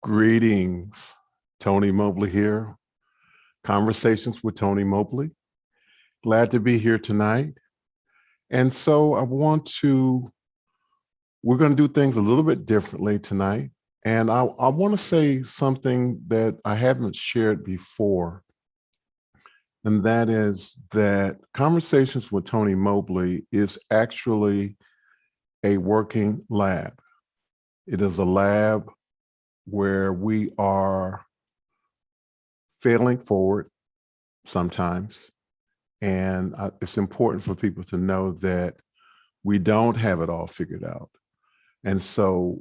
Greetings, Tony Mobley here. Conversations with Tony Mobley. Glad to be here tonight. And so we're going to do things a little bit differently tonight. And I want to say something that I haven't shared before. And that is that Conversations with Tony Mobley is actually a working lab. It is a lab where we are failing forward sometimes. And it's important for people to know that we don't have it all figured out. And so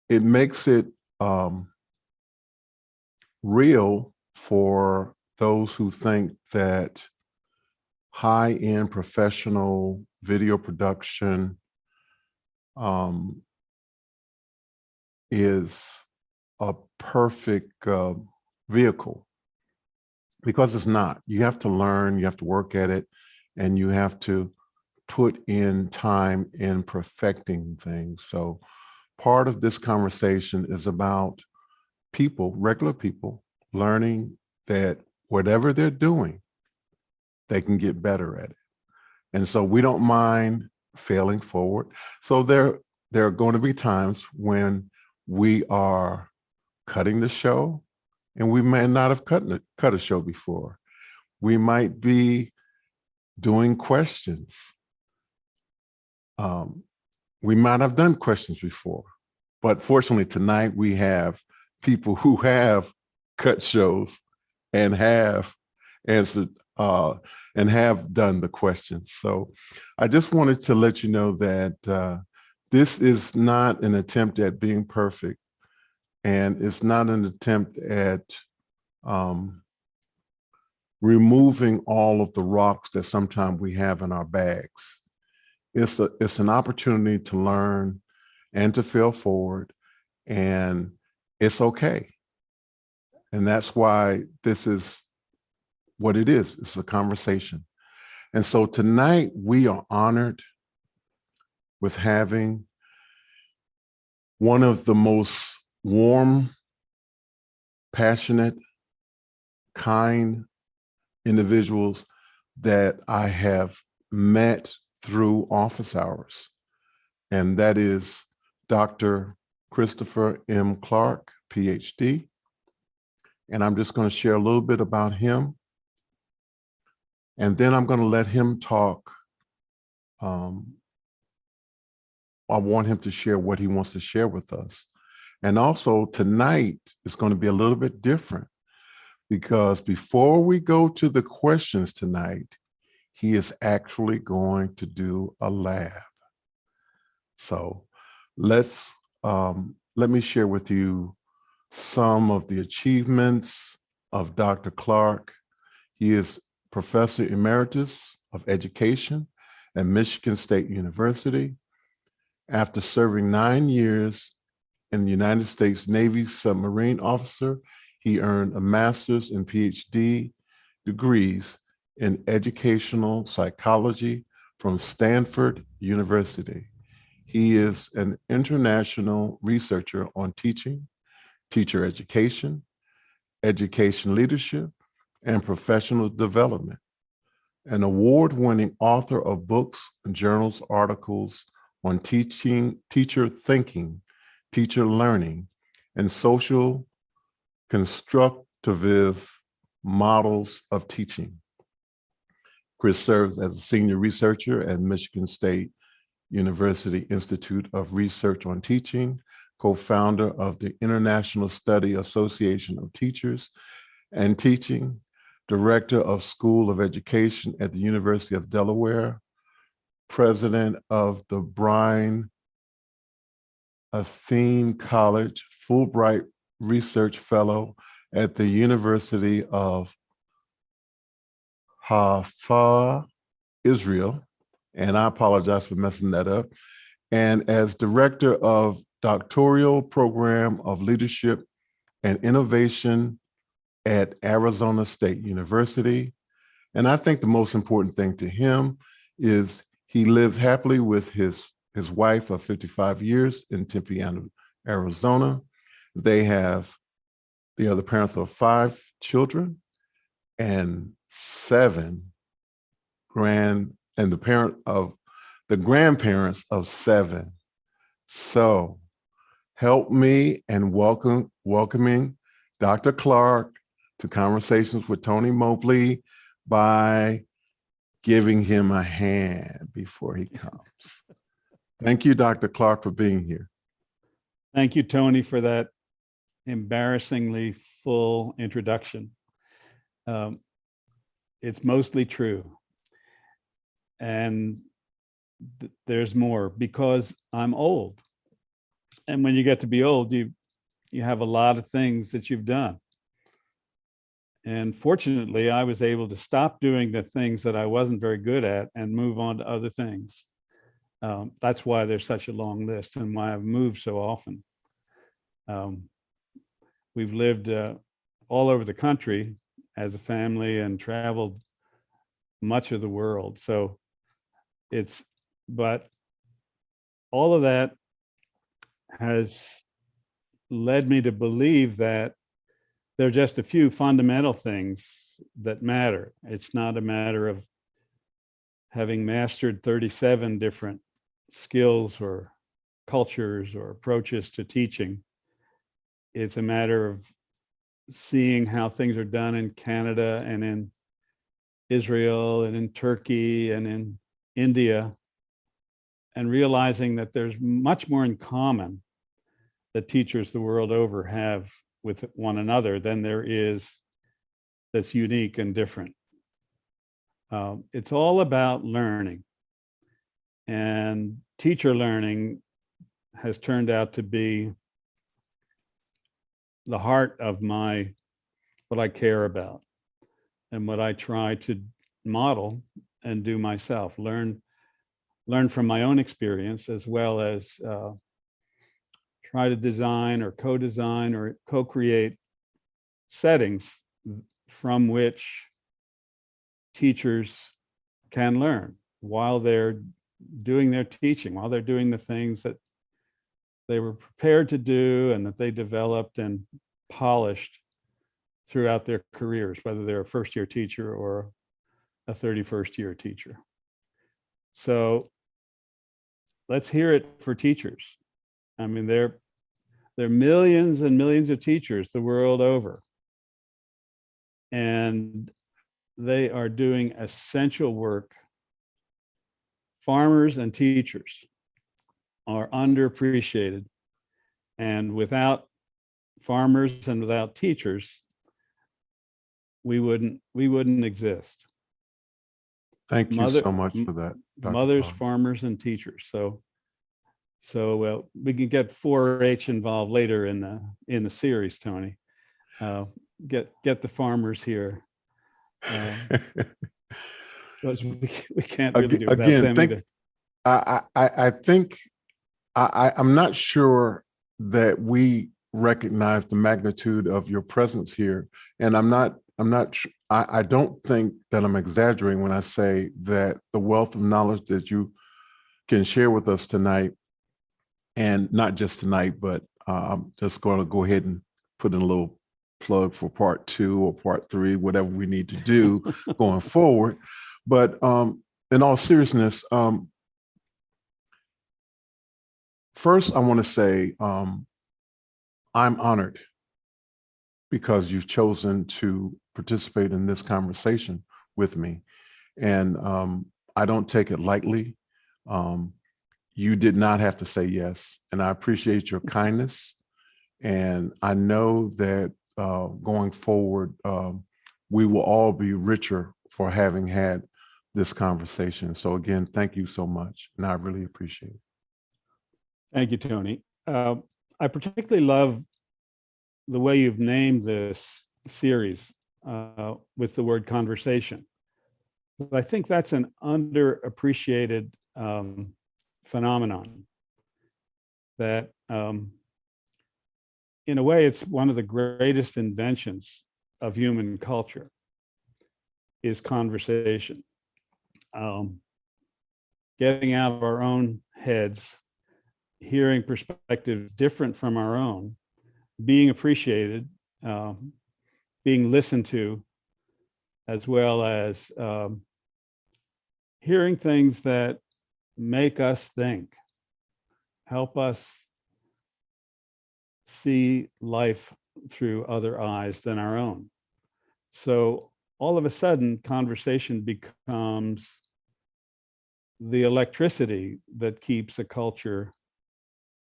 it makes it real for those who think that high-end professional video production is a perfect vehicle, because it's not. You have to learn, you have to work at it, and you have to put in time in perfecting things. So part of this conversation is about people, regular people, learning that whatever they're doing, they can get better at it. And so we don't mind failing forward. So there are going to be times when we are cutting the show, and we may not have cut a show before. We might be doing questions. We might have done questions before, but fortunately tonight we have people who have cut shows and have answered and have done the questions. So I just wanted to let you know that this is not an attempt at being perfect, and it's not an attempt at removing all of the rocks that sometimes we have in our bags. It's an opportunity to learn and to fail forward, and it's okay. And that's why this is what it is. It's a conversation. And so tonight we are honored with having one of the most warm, passionate, kind individuals that I have met through office hours. And that is Dr. Christopher M. Clark, Ph.D. And I'm just going to share a little bit about him. And then I'm going to let him talk. I want him to share what he wants to share with us. And also tonight is going to be a little bit different, because before we go to the questions tonight, he is actually going to do a lab. So let me share with you some of the achievements of Dr. Clark. He is Professor Emeritus of Education at Michigan State University. After serving 9 years in the United States Navy submarine officer, he earned a master's and Ph.D. degrees in educational psychology from Stanford University. He is an international researcher on teaching, teacher education, education leadership, and professional development. An award-winning author of books, journals, articles on teaching, teacher thinking, teacher learning, and social constructivist models of teaching. Chris serves as a senior researcher at Michigan State University Institute of Research on Teaching, co-founder of the International Study Association of Teachers and Teaching, director of School of Education at the University of Delaware, president of the Bryn Athyn College, Fulbright Research Fellow at the University of Haifa, Israel, and I apologize for messing that up, and as director of Doctoral Program of Leadership and Innovation at Arizona State University. And I think the most important thing to him is he lived happily with his wife of 55 years in Tempe, Arizona. They are the parents of 5 children and 7 the grandparents of 7. So help me in welcoming Dr. Clark to Conversations with Tony Mobley by giving him a hand before he comes. Thank you, Dr. Clark, for being here. Thank you, Tony, for that embarrassingly full introduction. It's mostly true. And there's more because I'm old. And when you get to be old, you have a lot of things that you've done. And fortunately, I was able to stop doing the things that I wasn't very good at and move on to other things. That's why there's such a long list and why I've moved so often. We've lived all over the country as a family and traveled much of the world. So but all of that has led me to believe that there are just a few fundamental things that matter. It's not a matter of having mastered 37 different skills or cultures or approaches to teaching. It's a matter of seeing how things are done in Canada and in Israel and in Turkey and in India, and realizing that there's much more in common that teachers the world over have with one another than there is that's unique and different. It's all about learning. And teacher learning has turned out to be the heart of what I care about and what I try to model and do myself, learn from my own experience, as well as try to design or co-design or co-create settings from which teachers can learn while they're doing their teaching, while they're doing the things that they were prepared to do and that they developed and polished throughout their careers, whether they're a first-year teacher or a 31st-year teacher. So let's hear it for teachers. I mean, there are millions and millions of teachers the world over, and they are doing essential work. Farmers and teachers are underappreciated, and without farmers and without teachers, we wouldn't exist. Thank you so much for that, Dr. Mothers, Clark. farmers, and teachers. So we can get 4-H involved later in the series, Tony. Get the farmers here. Because we can't really do without them either. I think I'm not sure that we recognize the magnitude of your presence here, and I don't think that I'm exaggerating when I say that the wealth of knowledge that you can share with us tonight, and not just tonight, but I'm just going to go ahead and put in a little plug for part 2 or part 3, whatever we need to do going forward. But in all seriousness, first I want to say I'm honored because you've chosen to participate in this conversation with me. And I don't take it lightly. You did not have to say yes. And I appreciate your kindness. And I know that going forward, we will all be richer for having had this conversation. So again, thank you so much. And I really appreciate it. Thank you, Tony. I particularly love the way you've named this series with the word conversation. I think that's an underappreciated phenomenon that in a way, it's one of the greatest inventions of human culture is conversation. Getting out of our own heads, hearing perspectives different from our own, being appreciated, being listened to, as well as hearing things that make us think, help us see life through other eyes than our own. So all of a sudden, conversation becomes the electricity that keeps a culture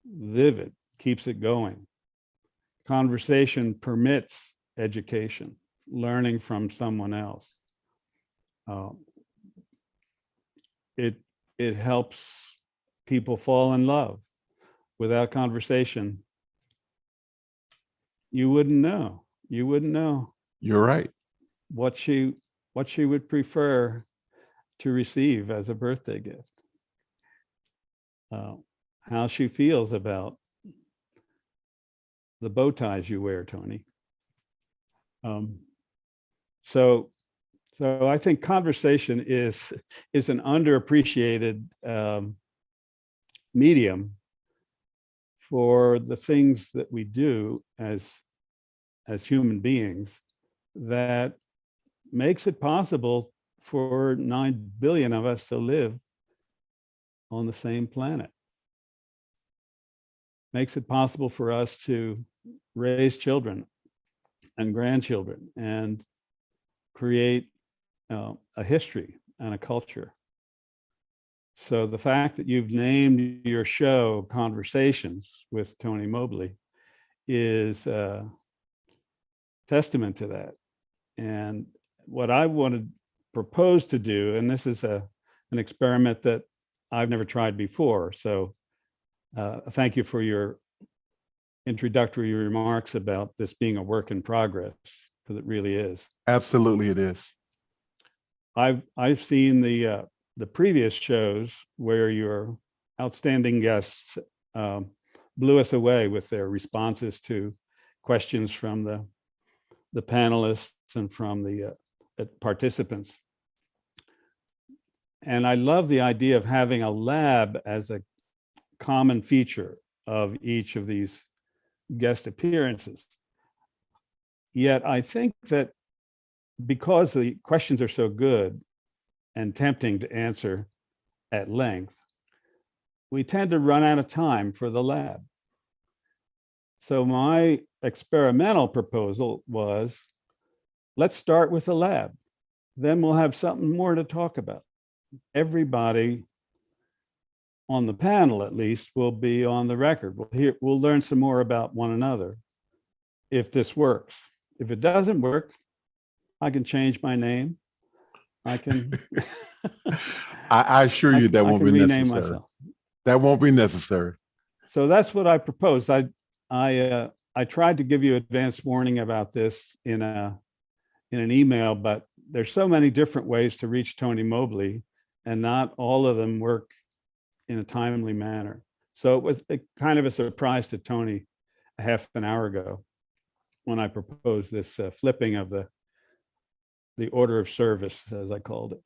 vivid, keeps it going. Conversation permits education, learning from someone else. It helps people fall in love. Without conversation, you wouldn't know. You wouldn't know You're right. what she would prefer to receive as a birthday gift. How she feels about the bow ties you wear, Tony. So I think conversation is an underappreciated medium for the things that we do as human beings that makes it possible for 9 billion of us to live on the same planet. Makes it possible for us to raise children and grandchildren and create a history and a culture. So the fact that you've named your show Conversations with Tony Mobley is a testament to that. And what I want to propose to do, and this is an experiment that I've never tried before. So thank you for your introductory remarks about this being a work in progress, because it really is. Absolutely, it is. I've seen the previous shows where your outstanding guests blew us away with their responses to questions from the panelists and from the participants. And I love the idea of having a lab as a common feature of each of these guest appearances. Yet I think that because the questions are so good and tempting to answer at length, we tend to run out of time for the lab. So my experimental proposal was, let's start with the lab. Then we'll have something more to talk about. Everybody on the panel, at least, will be on the record. We'll learn some more about one another if this works. If it doesn't work, I can change my name. I can. I assure you that won't be rename necessary. Myself. That won't be necessary. So that's what I proposed. I tried to give you advance warning about this in an email, but there's so many different ways to reach Tony Mobley, and not all of them work in a timely manner. So it was kind of a surprise to Tony a half an hour ago when I proposed this flipping of the order of service, as I called it.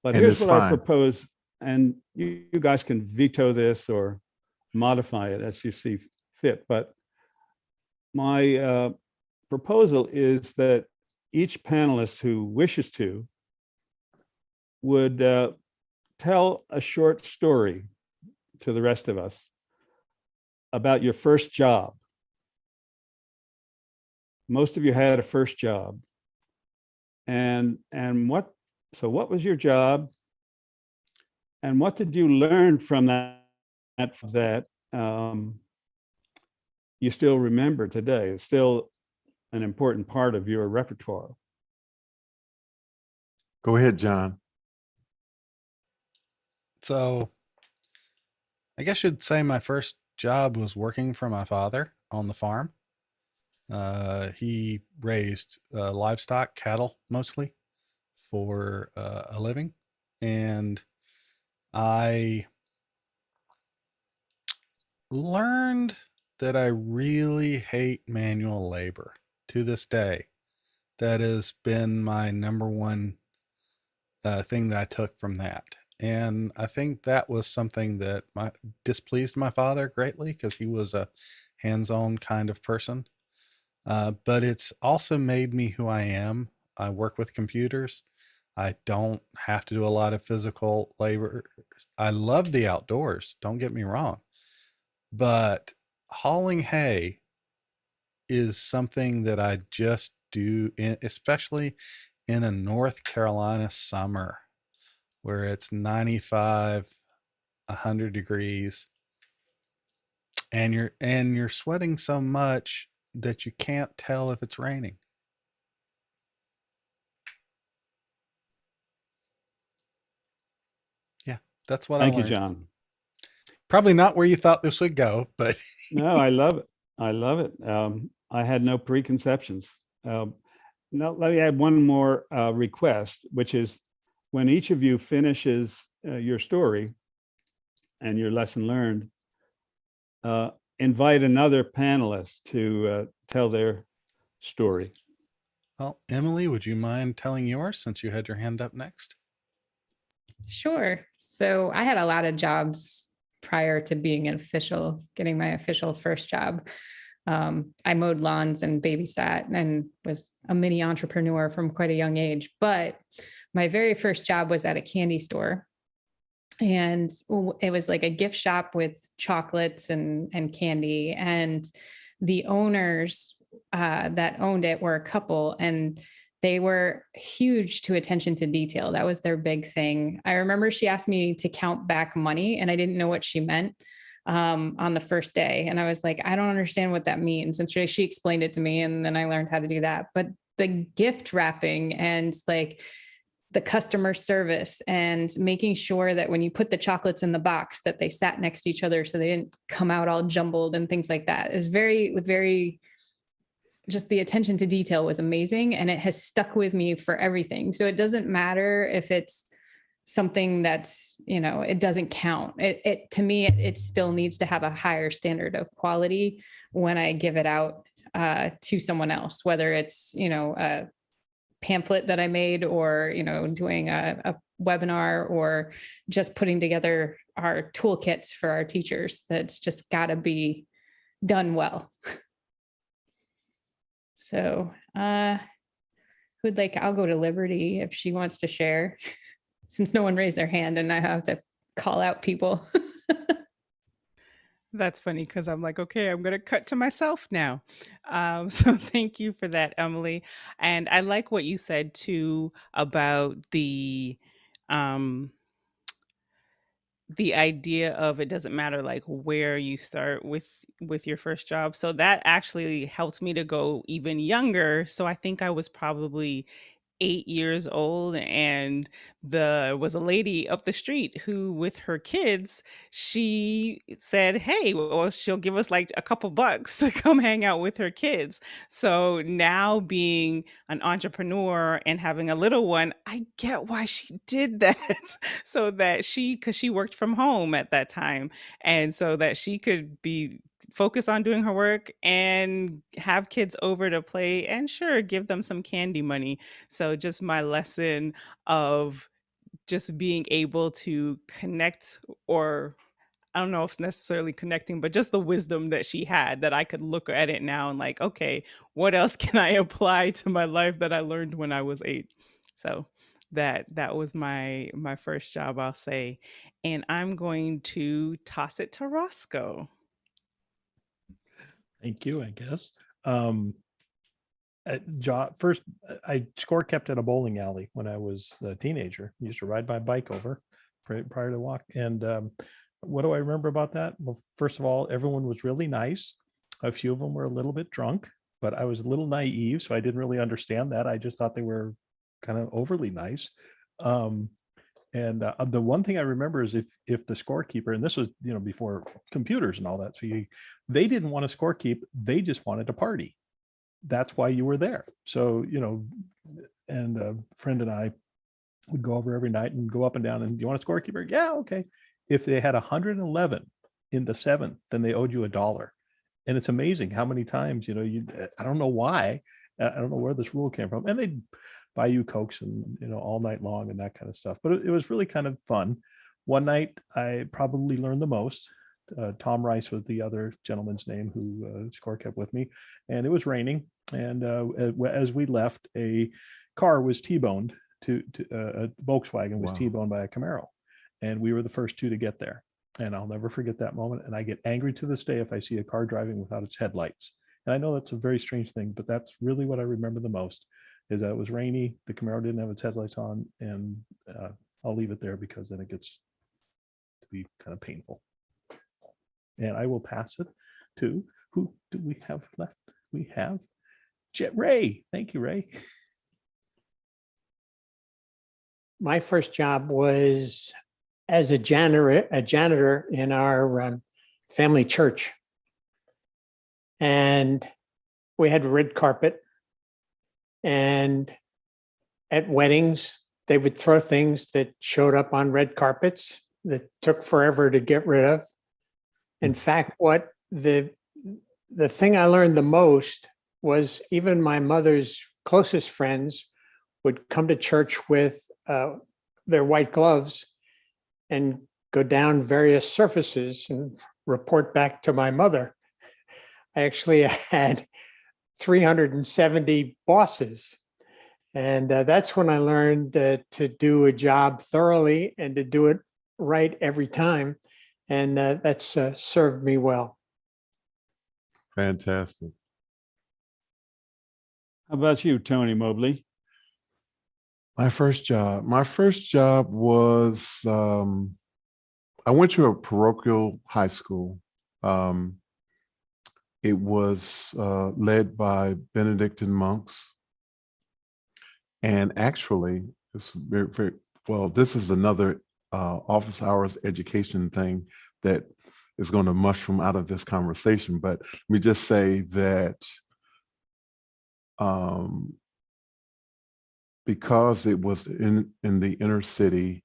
But And here's it's what I fine. propose, and you guys can veto this or modify it as you see fit. But my proposal is that each panelist who wishes to would tell a short story to the rest of us about your first job. Most of you had a first job. And what was your job? And what did you learn from that you still remember today? It's still an important part of your repertoire. Go ahead, John. So I guess you'd say my first job was working for my father on the farm. He raised livestock, cattle mostly, for a living. And I learned that I really hate manual labor to this day. That has been my number one thing that I took from that. And I think that was something that displeased my father greatly, because he was a hands-on kind of person. But it's also made me who I am. I work with computers. I don't have to do a lot of physical labor. I love the outdoors, don't get me wrong. But hauling hay is something that I just do, especially in a North Carolina summer where it's 95, 100 degrees, and you're sweating so much that you can't tell if it's raining. Yeah, that's what I Thank you, learned. John. Probably not where you thought this would go, but No, I love it. I love it. I had no preconceptions. Now, let me add one more request, which is when each of you finishes your story and your lesson learned, invite another panelist to tell their story. well, Emily, would you mind telling yours since you had your hand up next? Sure. So I had a lot of jobs prior to being getting my official first job. I mowed lawns and babysat and was a mini entrepreneur from quite a young age. But my very first job was at a candy store. And it was like a gift shop with chocolates and candy. And the owners that owned it were a couple, and they were huge to attention to detail. That was their big thing. I remember she asked me to count back money, and I didn't know what she meant on the first day. And I was like, I don't understand what that means. And so she explained it to me, and then I learned how to do that. But the gift wrapping and like the customer service and making sure that when you put the chocolates in the box that they sat next to each other so they didn't come out all jumbled and things like that is very just the attention to detail was amazing, and it has stuck with me for everything. So it doesn't matter if it's something that's, it doesn't count. It to me, it still needs to have a higher standard of quality when I give it out to someone else, whether it's, a pamphlet that I made or, doing a webinar or just putting together our toolkits for our teachers. That's just got to be done well. So I'll go to Liberty if she wants to share, since no one raised their hand and I have to call out people. That's funny because I'm like, okay, I'm going to cut to myself now. So thank you for that, Emily. And I like what you said too about the idea of it doesn't matter like where you start with your first job. So that actually helped me to go even younger. So I think I was probably 8 years old, and there was a lady up the street who, with her kids, she said, hey, well, she'll give us like a couple bucks to come hang out with her kids. So now being an entrepreneur and having a little one, I get why she did that. So that because she worked from home at that time, and so that she could be focus on doing her work and have kids over to play and sure give them some candy money. So just my lesson of just being able to connect, or I don't know if it's necessarily connecting, but just the wisdom that she had, that I could look at it now and like, okay, what else can I apply to my life that I learned when I was 8? So that was my first job, I'll say. And I'm going to toss it to Roscoe. Thank you, I guess. First, I score kept at a bowling alley when I was a teenager. I used to ride my bike over prior to walk. And what do I remember about that? Well, first of all, everyone was really nice. A few of them were a little bit drunk, but I was a little naive, so I didn't really understand that. I just thought they were kind of overly nice. And the one thing I remember is if the scorekeeper, and this was before computers and all that, so they didn't want to scorekeep, they just wanted to party. That's why you were there. So and a friend and I would go over every night and go up and down. And you want a scorekeeper? Yeah, okay. If they had 111 in the 7th, then they owed you $1. And it's amazing how many times I don't know why. I don't know where this rule came from. And they'd buy you Cokes and all night long and that kind of stuff. But it was really kind of fun. One night I probably learned the most. Tom Rice was the other gentleman's name who score kept with me, and it was raining. And as we left, a car was T-boned a Volkswagen was Wow. T-boned by a Camaro, and we were the first two to get there. And I'll never forget that moment. And I get angry to this day if I see a car driving without its headlights. And I know that's a very strange thing, but that's really what I remember the most, is that it was rainy, the Camaro didn't have its headlights on, and I'll leave it there because then it gets to be kind of painful. And I will pass it to, who do we have left? We have Ray. Thank you, Ray. My first job was as a janitor in our family church. And we had red carpet. And at weddings, they would throw things that showed up on red carpets that took forever to get rid of. In fact, what the thing I learned the most was even my mother's closest friends would come to church with their white gloves and go down various surfaces and report back to my mother. I actually had 370 bosses. And that's when I learned to do a job thoroughly and to do it right every time. And that's served me well. Fantastic. How about you, Tony Mobley? My first job was, I went to a parochial high school. It was led by Benedictine monks. And actually, it's very, well, this is another office hours education thing that is going to mushroom out of this conversation. But let me just say that because it was in the inner city,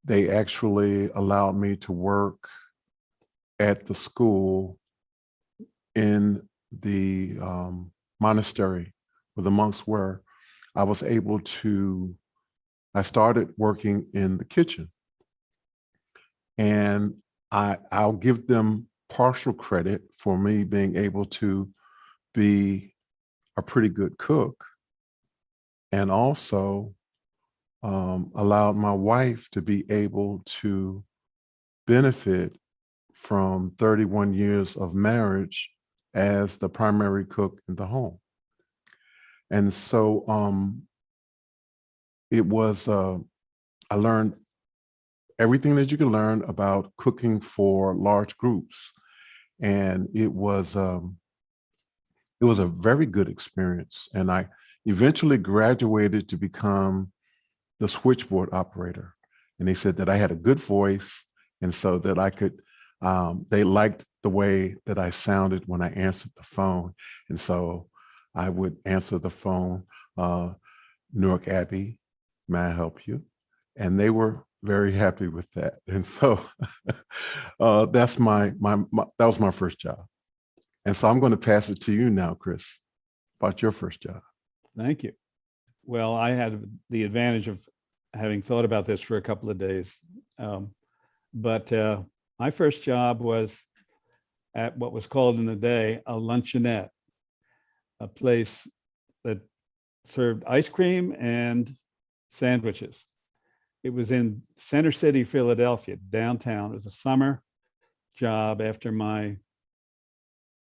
they actually allowed me to work at the school in the monastery where the monks were. I was able to, I started working in the kitchen, and I'll give them partial credit for me being able to be a pretty good cook, and also allowed my wife to be able to benefit from 31 years of marriage as the primary cook in the home. And so it was, I learned everything that you can learn about cooking for large groups. And it was a very good experience. And I eventually graduated to become the switchboard operator. And they said that I had a good voice, and so that I could, they liked the way that I sounded when I answered the phone. And so I would answer the phone, Newark Abbey, may I help you? And they were very happy with that. And so that's that was my first job. And so I'm going to pass it to you now, Chris, about your first job. Thank you. Well, I had the advantage of having thought about this for a couple of days. But my first job was at what was called in the day a luncheonette, a place that served ice cream and sandwiches. It was in Center City, Philadelphia, downtown. It was a summer job after my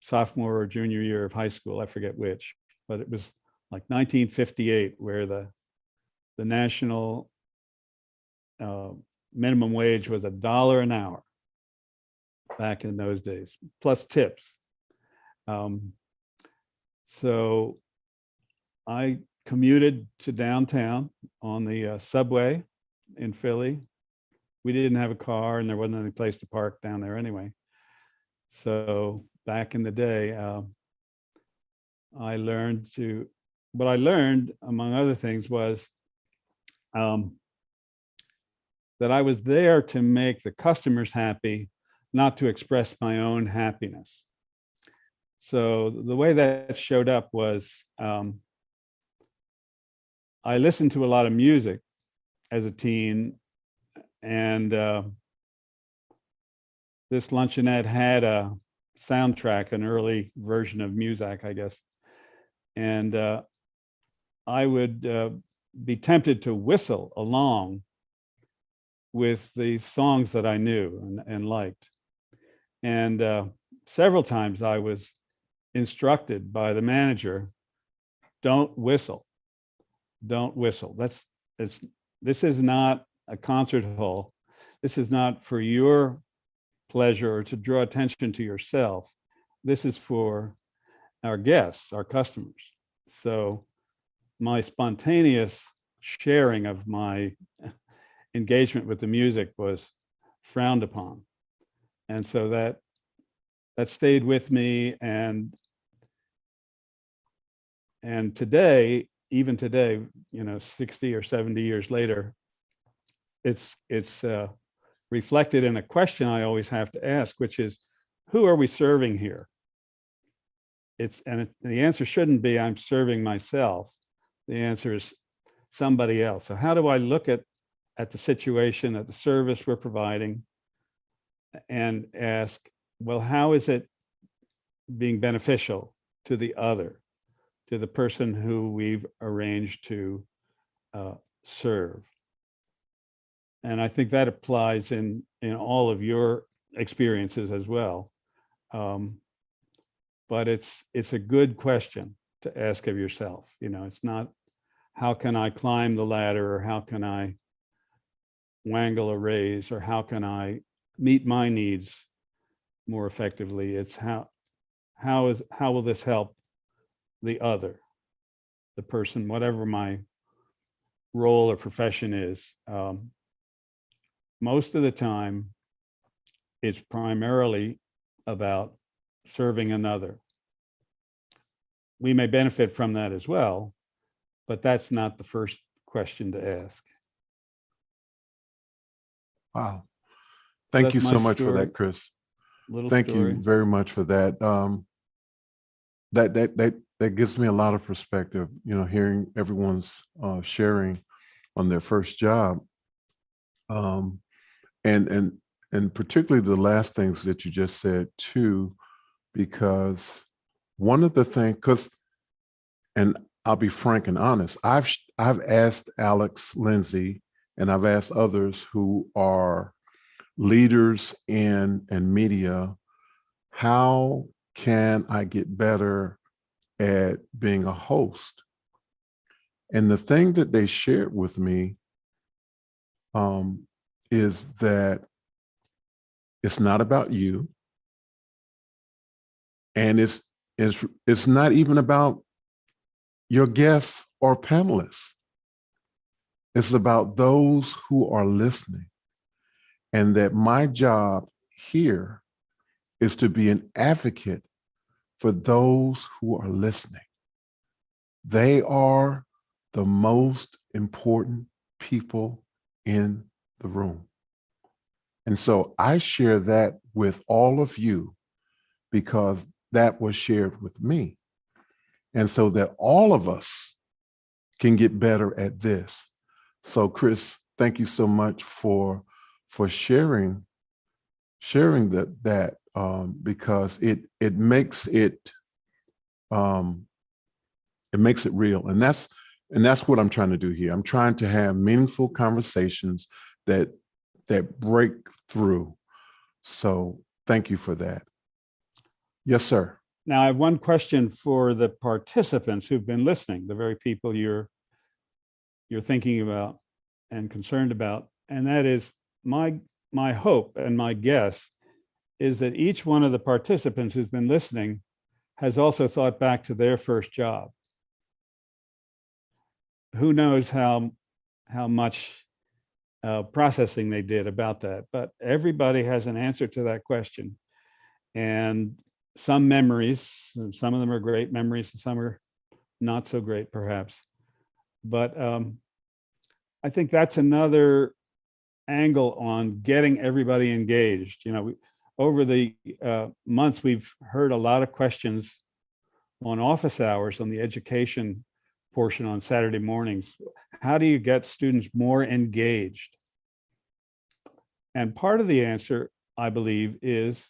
sophomore or junior year of high school, I forget which, but it was like 1958, where the national minimum wage was $1 an hour back in those days, plus tips. So I commuted to downtown on the subway in Philly. We didn't have a car, and there wasn't any place to park down there anyway. So back in the day, what I learned, among other things, was that I was there to make the customers happy, not to express my own happiness. So the way that showed up was I listened to a lot of music as a teen, and there this luncheonette had a soundtrack, an early version of Muzak, I guess. And I would be tempted to whistle along with the songs that I knew and liked. And several times I was instructed by the manager, don't whistle, don't whistle. This is not a concert hall. This is not for your pleasure or to draw attention to yourself. This is for our guests, our customers. So my spontaneous sharing of my engagement with the music was frowned upon. And so that stayed with me. And today, even today, 60 or 70 years later, it's reflected in a question I always have to ask, which is, who are we serving here? The answer shouldn't be, I'm serving myself. The answer is somebody else. So how do I look at the situation, at the service we're providing, and ask, well, how is it being beneficial to the other, to the person who we've arranged to serve? And I think that applies in all of your experiences as well. But it's a good question to ask of yourself. It's not, how can I climb the ladder, or how can I wangle a raise, or how can I meet my needs more effectively? It's how will this help the other, the person, whatever my role or profession is. Most of the time, it's primarily about serving another. We may benefit from that as well, but that's not the first question to ask. Wow. Thank you so much for that, Chris. Thank you very much for that. That gives me a lot of perspective, hearing everyone's sharing on their first job. And particularly the last things that you just said too, because one of the things, and I'll be frank and honest, I've asked Alex Lindsay, and I've asked others who are leaders in media, how can I get better at being a host? And the thing that they shared with me is that it's not about you, and it's not even about your guests or panelists. It's about those who are listening, and that my job here is to be an advocate for those who are listening. They are the most important people in the room. And so I share that with all of you because that was shared with me. And so that all of us can get better at this. So Chris, thank you so much for sharing that because it makes it real. And that's what I'm trying to do here. I'm trying to have meaningful conversations that break through. So thank you for that. Yes, sir. Now I have one question for the participants who've been listening, the very people you're thinking about and concerned about. And that is my hope and my guess is that each one of the participants who's been listening has also thought back to their first job. Who knows how much processing they did about that, but everybody has an answer to that question. And some memories, some of them are great memories, and some are not so great perhaps. But I think that's another angle on getting everybody engaged. Over the months, we've heard a lot of questions on office hours on the education portion on Saturday mornings. How do you get students more engaged? And part of the answer I believe, is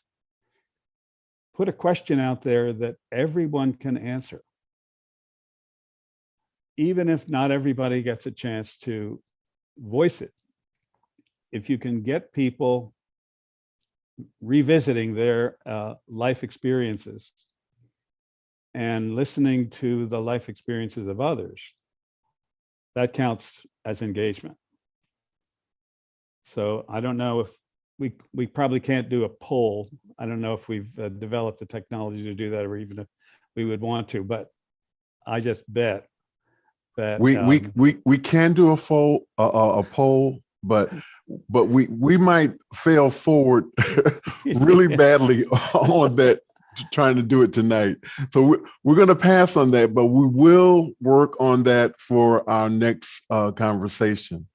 put a question out there that everyone can answer. Even if not everybody gets a chance to voice it. If you can get people revisiting their life experiences and listening to the life experiences of others, that counts as engagement. So I don't know if we probably can't do a poll. I don't know if we've developed the technology to do that, or even if we would want to, but I just bet that we can do a poll, but we might fail forward really badly on that, trying to do it tonight. So we're going to pass on that, but we will work on that for our next conversation.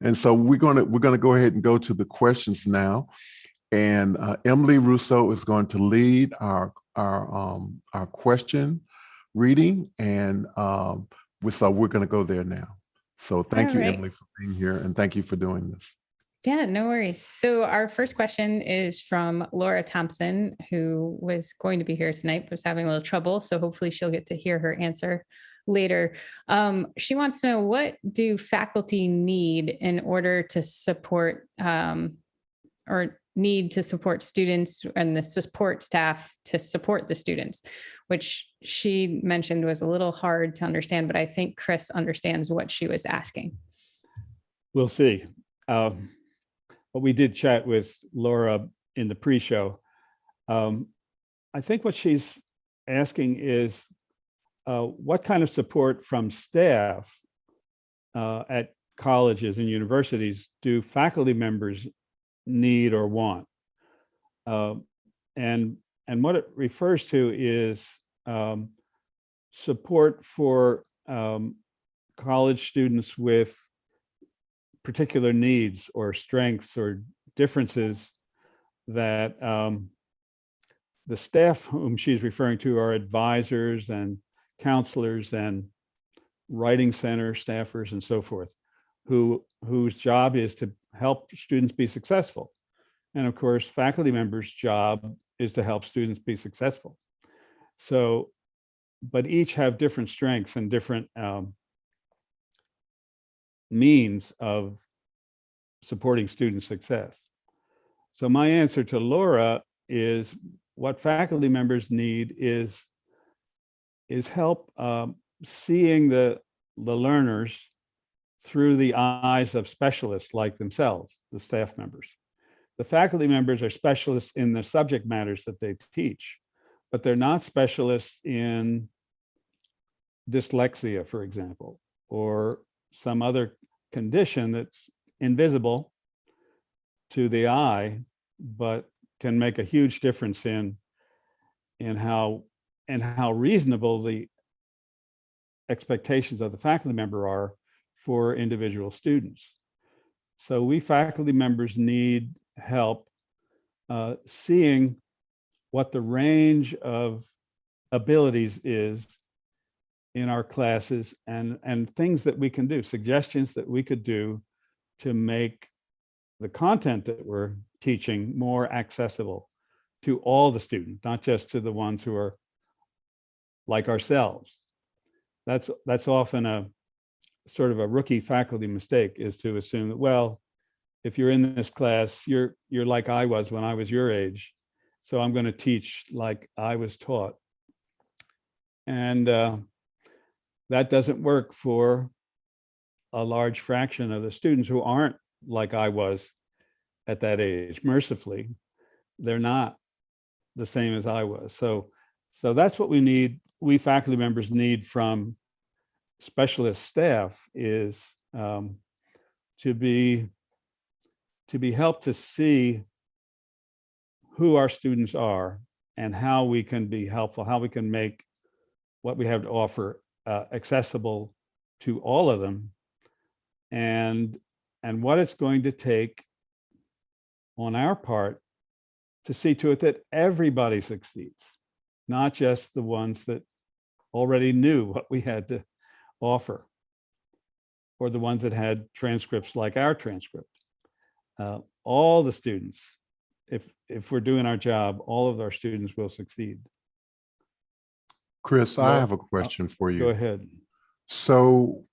And so we're going to go ahead and go to the questions now. And Emily Russo is going to lead our question reading, and so we're going to go there now. So thank you, Emily, for being here, and thank you for doing this. Yeah, no worries. So our first question is from Laura Thompson, who was going to be here tonight, but was having a little trouble. So hopefully she'll get to hear her answer later. She wants to know, what do faculty need in order to support or need to support students and the support staff to support the students, which she mentioned was a little hard to understand, but I think Chris understands what she was asking. We'll see. But we did chat with Laura in the pre-show. I think what she's asking is what kind of support from staff at colleges and universities do faculty members need or want? And what it refers to is support for college students with particular needs or strengths or differences that the staff whom she's referring to are advisors and counselors and writing center staffers and so forth, whose job is to help students be successful. And of course, faculty members' job is to help students be successful. So, but each have different strengths and different means of supporting student success. So my answer to Laura is what faculty members need is help seeing the learners through the eyes of specialists like themselves, the staff members. The faculty members are specialists in the subject matters that they teach, but they're not specialists in dyslexia, for example, or some other condition that's invisible to the eye, but can make a huge difference in how reasonable the expectations of the faculty member are for individual students. So we faculty members need help seeing what the range of abilities is in our classes, and things that we can do, suggestions that we could do to make the content that we're teaching more accessible to all the students, not just to the ones who are like ourselves. That's often a sort of a rookie faculty mistake, is to assume that, well, if you're in this class, you're like I was when I was your age, so I'm going to teach like I was taught. And that doesn't work for a large fraction of the students who aren't like I was at that age. Mercifully, they're not the same as I was. So that's what we need. We faculty members need from specialist staff is to be helped to see who our students are and how we can be helpful, how we can make what we have to offer accessible to all of them, and what it's going to take on our part to see to it that everybody succeeds, not just the ones that already knew what we had to offer, or the ones that had transcripts like our transcript. All the students if we're doing our job, all of our students will succeed. Chris, I Well, have a question for Go you. ahead. So,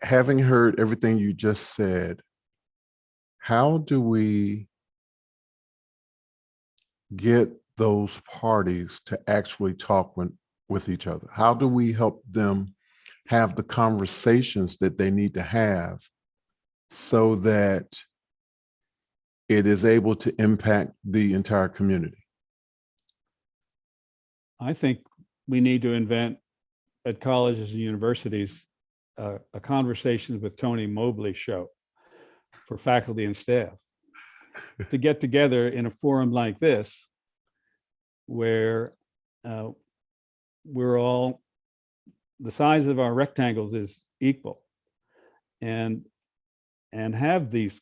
having heard everything you just said, how do we get those parties to actually talk with each other? How do we help them have the conversations that they need to have so that it is able to impact the entire community? I think we need to invent at colleges and universities a Conversations with Tony Mobley show for faculty and staff to get together in a forum like this, where we're all, the size of our rectangles is equal, and have these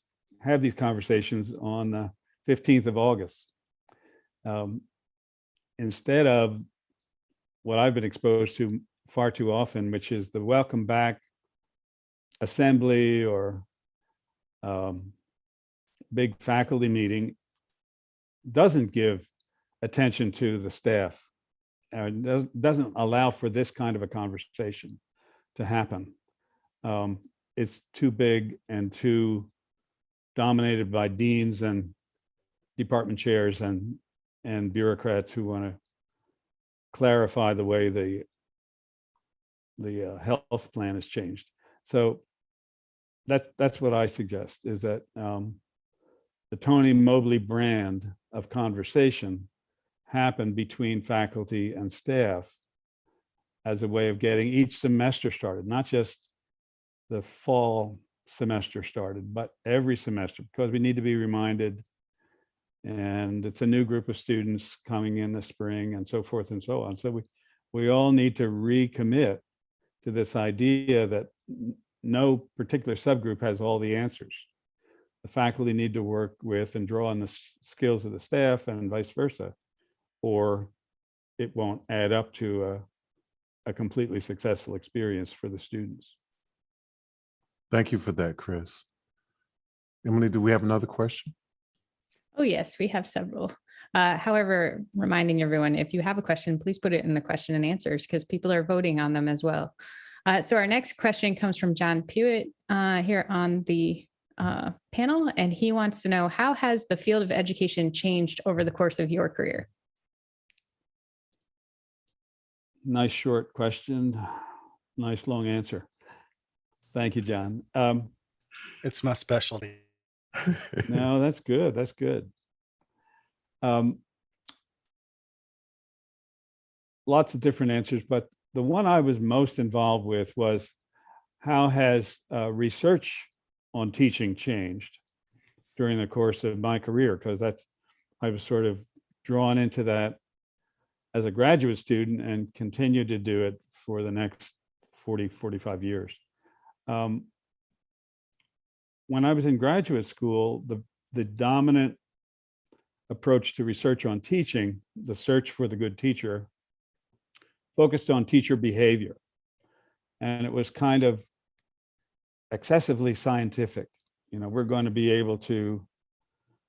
conversations on the 15th of August. Instead of what I've been exposed to far too often, which is the welcome back assembly or big faculty meeting, doesn't give attention to the staff, doesn't allow for this kind of a conversation to happen. It's too big and too dominated by deans and department chairs and bureaucrats who want to clarify the way the health plan has changed. So that's what I suggest, is that the Tony Mobley brand of conversation happen between faculty and staff as a way of getting each semester started, not just the fall semester started, but every semester, because we need to be reminded, and it's a new group of students coming in the spring and so forth and so on. So we all need to recommit to this idea that no particular subgroup has all the answers. The faculty need to work with and draw on the skills of the staff and vice versa, or it won't add up to a completely successful experience for the students. Thank you for that, Chris. Emily, do we have another question? Oh, yes, we have several. However, reminding everyone, if you have a question, please put it in the question and answers, because people are voting on them as well. So our next question comes from John Pewitt here on the panel, and he wants to know, how has the field of education changed over the course of your career? Nice short question, nice long answer. Thank you, John. It's my specialty. No, that's good. That's good. Lots of different answers, but the one I was most involved with was, how has research on teaching changed during the course of my career? Because I was sort of drawn into that as a graduate student and continued to do it for the next 40, 45 years. When I was in graduate school, the dominant approach to research on teaching, the search for the good teacher, focused on teacher behavior. And it was kind of excessively scientific. You know, we're going to be able to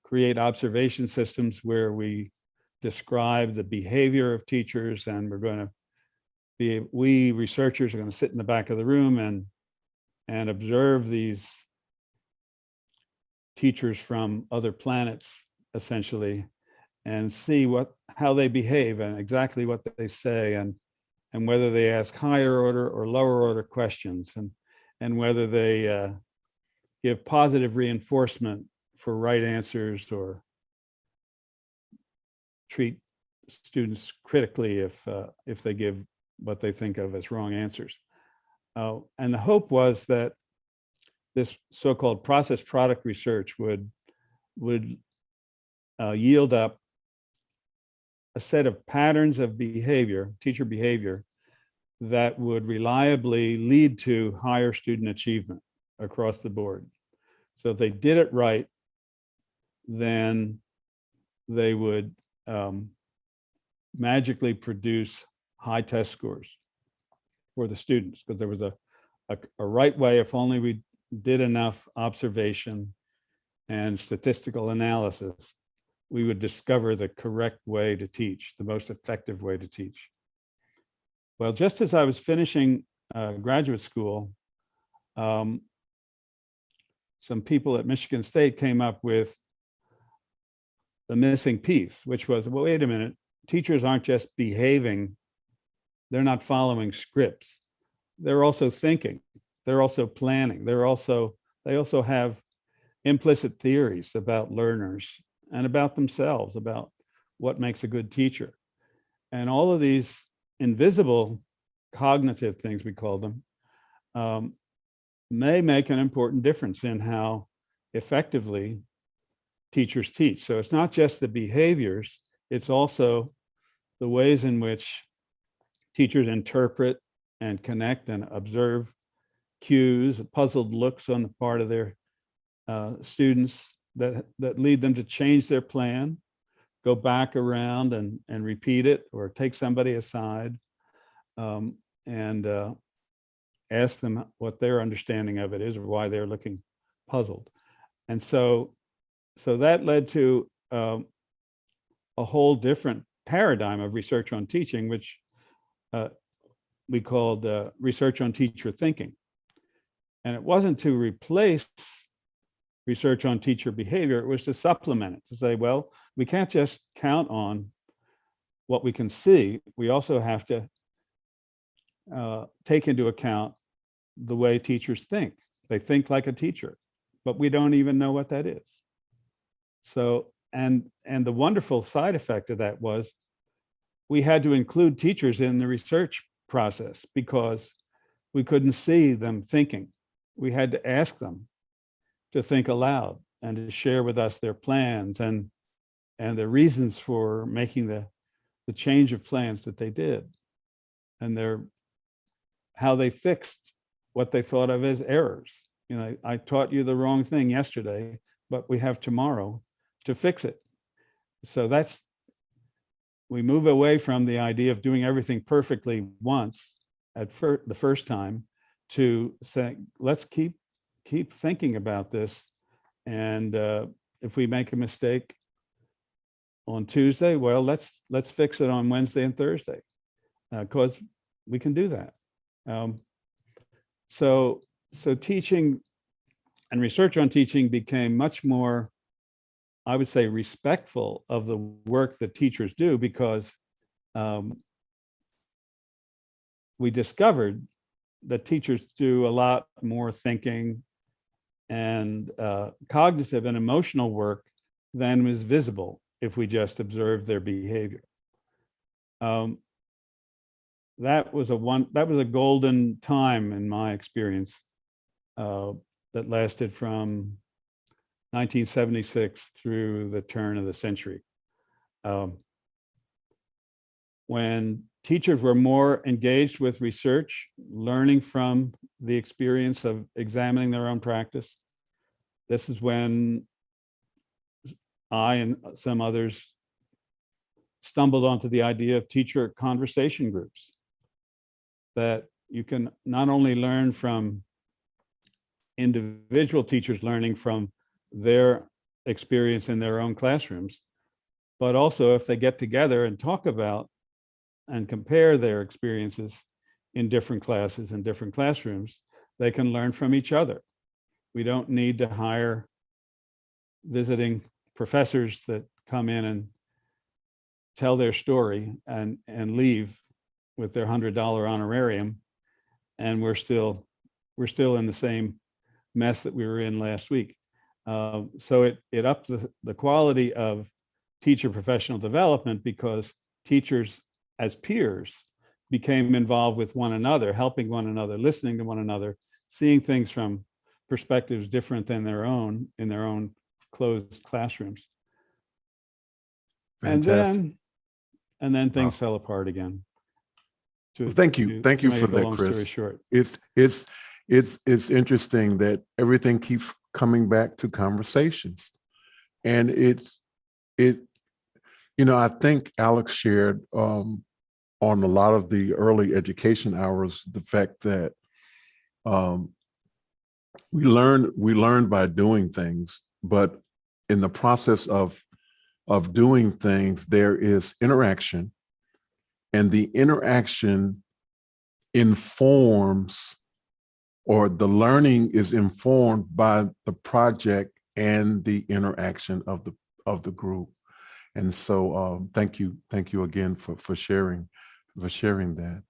create observation systems where we describe the behavior of teachers, and we researchers are going to sit in the back of the room and observe these teachers from other planets, essentially, and see how they behave and exactly what they say, and whether they ask higher order or lower order questions, and whether they give positive reinforcement for right answers or treat students critically if they give what they think of as wrong answers. And the hope was that this so-called process product research would yield up a set of patterns of behavior, teacher behavior, that would reliably lead to higher student achievement across the board. So if they did it right, then they would magically produce high test scores for the students, because there was a right way. If only we did enough observation and statistical analysis, we would discover the correct way to teach, the most effective way to teach. Well, just as I was finishing graduate school, some people at Michigan State came up with the missing piece, which was, well, wait a minute, teachers aren't just behaving, they're not following scripts. They're also thinking, they're also planning, they also have implicit theories about learners and about themselves, about what makes a good teacher. And all of these invisible cognitive things, we call them, may make an important difference in how effectively teachers teach. So it's not just the behaviors, it's also the ways in which teachers interpret and connect and observe cues, puzzled looks on the part of their students that lead them to change their plan, go back around and repeat it, or take somebody aside and ask them what their understanding of it is or why they're looking puzzled. And so that led to a whole different paradigm of research on teaching, which we called research on teacher thinking. And it wasn't to replace research on teacher behavior, it was to supplement it, to say, well, we can't just count on what we can see. We also have to take into account the way teachers think. They think like a teacher, but we don't even know what that is. So, and the wonderful side effect of that was we had to include teachers in the research process because we couldn't see them thinking. We had to ask them to think aloud and to share with us their plans and the reasons for making the change of plans that they did, and how they fixed what they thought of as errors. You know, I taught you the wrong thing yesterday, but we have tomorrow to fix it. So we move away from the idea of doing everything perfectly once the first time to saying, let's keep thinking about this. And if we make a mistake on Tuesday, well, let's fix it on Wednesday and Thursday, because we can do that. So teaching and research on teaching became much more, I would say, respectful of the work that teachers do, because we discovered that teachers do a lot more thinking and cognitive and emotional work than was visible if we just observed their behavior. That was a golden time in my experience that lasted from 1976 through the turn of the century, when teachers were more engaged with research, learning from the experience of examining their own practice. This is when I and some others stumbled onto the idea of teacher conversation groups, that you can not only learn from individual teachers learning from their experience in their own classrooms, but also if they get together and talk about and compare their experiences in different classes and different classrooms, they can learn from each other. We don't need to hire visiting professors that come in and tell their story and leave with their $100 honorarium, and we're still in the same mess that we were in last week. So it upped the quality of teacher professional development, because teachers as peers became involved with one another, helping one another, listening to one another, seeing things from perspectives different than their own in their own closed classrooms. Fantastic. And then things fell apart again. Thank you for that, Chris. Short. It's interesting that everything keeps coming back to conversations, and I think Alex shared on a lot of the early education hours the fact that we learned by doing things, but in the process of doing things, there is interaction, and the interaction informs, or the learning is informed by the project and the interaction of the group. And so thank you again for sharing that.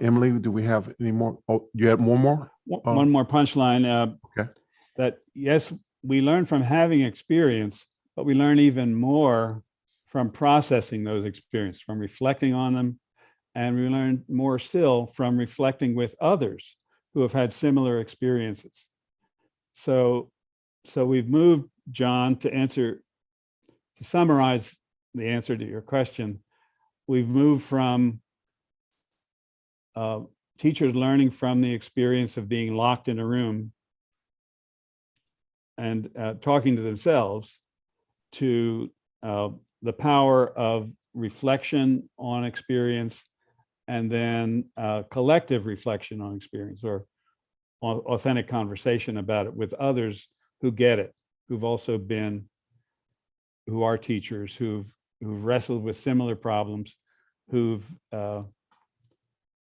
Emily, do we have any more? Oh, you had one more? One more punchline. Okay. That yes, we learn from having experience, but we learn even more from processing those experiences, from reflecting on them, and we learn more still from reflecting with others who have had similar experiences. So we've moved, John, to summarize the answer to your question. We've moved from teachers learning from the experience of being locked in a room and talking to themselves, to the power of reflection on experience, and then collective reflection on experience, or authentic conversation about it with others who get it, who are teachers, who've wrestled with similar problems, who've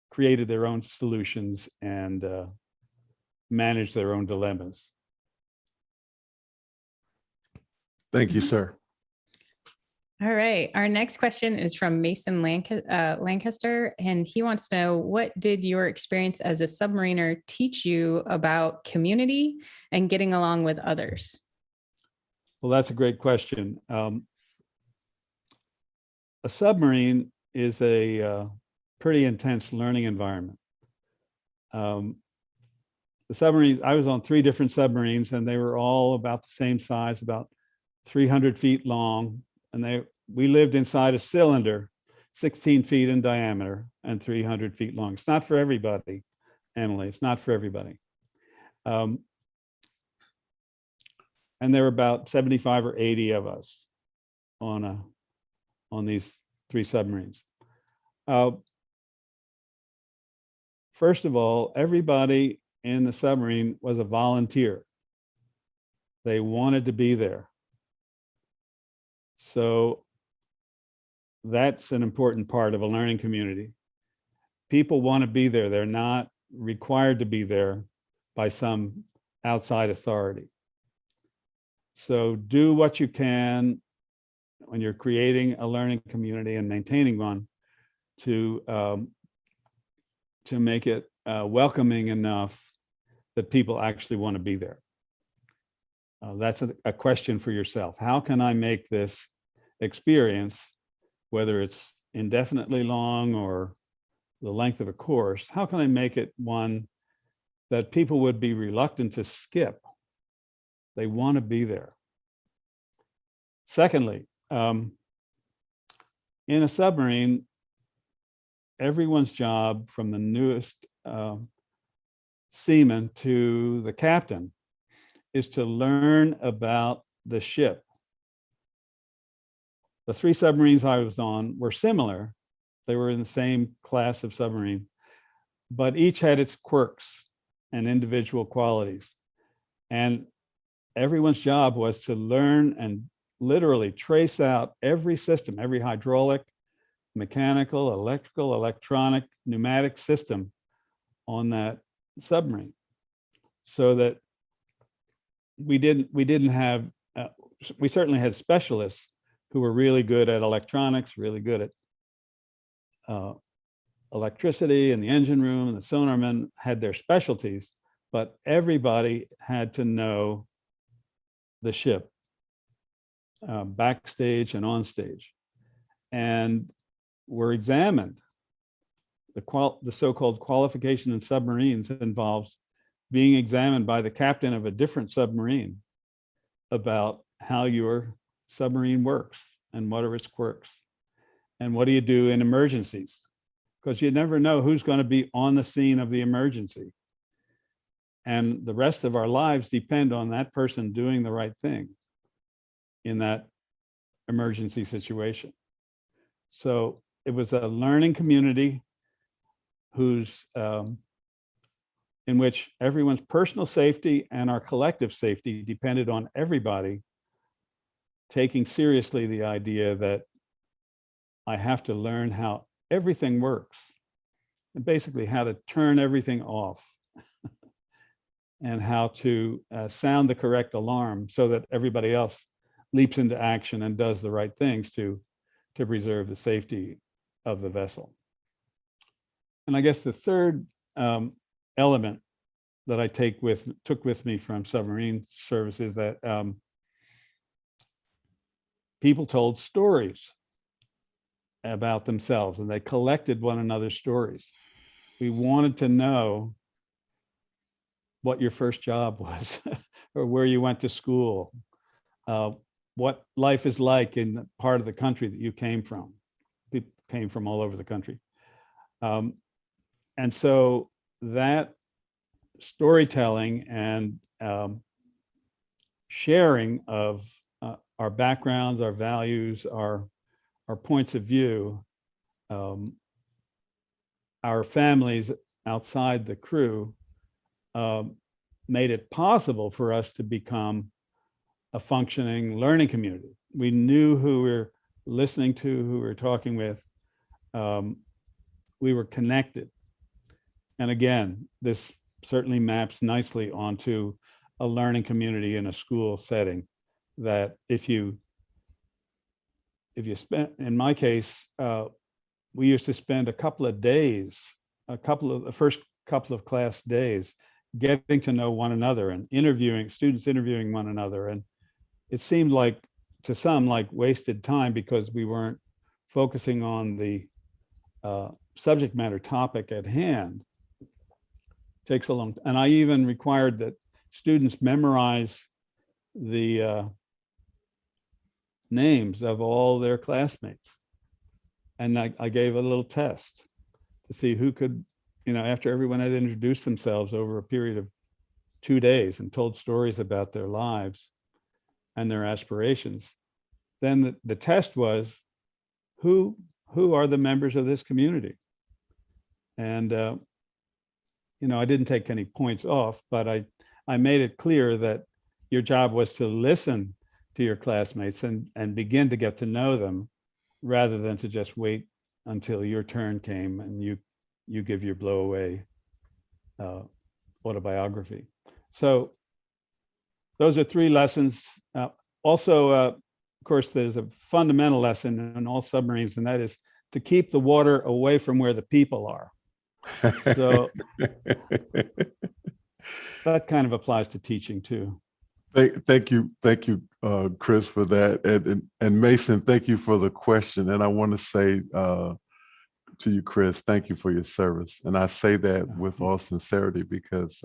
created their own solutions and managed their own dilemmas. Thank you, sir. All right. Our next question is from Mason Lancaster, and he wants to know, what did your experience as a submariner teach you about community and getting along with others? Well, that's a great question. A submarine is a pretty intense learning environment. The submarines, I was on 3 different submarines, and they were all about the same size, about 300 feet long. And we lived inside a cylinder, 16 feet in diameter and 300 feet long. It's not for everybody, Emily. It's not for everybody. And there were about 75 or 80 of us on these 3 submarines. First of all, everybody in the submarine was a volunteer. They wanted to be there. So that's an important part of a learning community. People want to be there. They're not required to be there by some outside authority. So do what you can when you're creating a learning community and maintaining one to make it welcoming enough that people actually want to be there. That's a question for yourself. How can I make this experience, whether it's indefinitely long or the length of a course, how can I make it one that people would be reluctant to skip? They want to be there. Secondly, in a submarine, everyone's job, from the newest seaman to the captain, is to learn about the ship. The 3 submarines I was on were similar. They were in the same class of submarine, but each had its quirks and individual qualities. And everyone's job was to learn and literally trace out every system, every hydraulic, mechanical, electrical, electronic, pneumatic system on that submarine, so that we certainly had specialists who were really good at electronics, really good at electricity, and the engine room and the sonarmen had their specialties, but everybody had to know the ship, backstage and on stage, and were examined. The so-called qualification in submarines involves being examined by the captain of a different submarine about how your submarine works and what are its quirks and what do you do in emergencies, because you never know who's going to be on the scene of the emergency, and the rest of our lives depend on that person doing the right thing in that emergency situation. So it was a learning community whose in which everyone's personal safety and our collective safety depended on everybody taking seriously the idea that I have to learn how everything works and basically how to turn everything off and how to sound the correct alarm so that everybody else leaps into action and does the right things to preserve the safety of the vessel. And I guess the third element that I took with me from submarine service is that people told stories about themselves and they collected one another's stories. We wanted to know what your first job was or where you went to school, what life is like in the part of the country that you came from. People came from all over the country. And so that storytelling and sharing of our backgrounds, our values, our points of view, our families outside the crew made it possible for us to become a functioning learning community. We knew who we were listening to, who we were talking with. We were connected. And again, this certainly maps nicely onto a learning community in a school setting, that if you spend, in my case, we used to spend a couple of days, the first couple of class days, getting to know one another and students interviewing one another. And it seemed like, to some, like wasted time because we weren't focusing on the subject matter topic at hand. Takes a long time. And I even required that students memorize the names of all their classmates. And I gave a little test to see who could, after everyone had introduced themselves over a period of 2 days and told stories about their lives and their aspirations, then the test was, who are the members of this community? And I didn't take any points off, but I made it clear that your job was to listen to your classmates and begin to get to know them, rather than to just wait until your turn came and you give your blow away autobiography. So those are 3 lessons. Also, of course, there's a fundamental lesson in all submarines, and that is to keep the water away from where the people are. So that kind of applies to teaching too. Thank you, Chris, for that, and Mason, thank you for the question. And I want to say to you, Chris, thank you for your service. And I say that with all sincerity because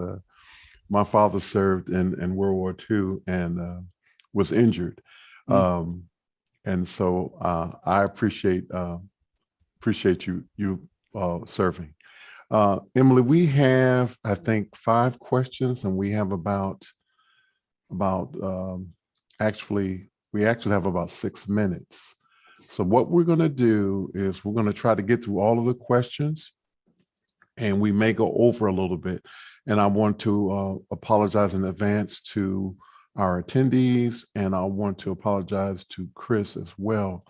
my father served in World War II and was injured, and so I appreciate you serving. Emily, we have, I think, 5 questions, and we have actually have about 6 minutes. So what we're going to do is we're going to try to get through all of the questions, and we may go over a little bit. And I want to apologize in advance to our attendees, and I want to apologize to Chris as well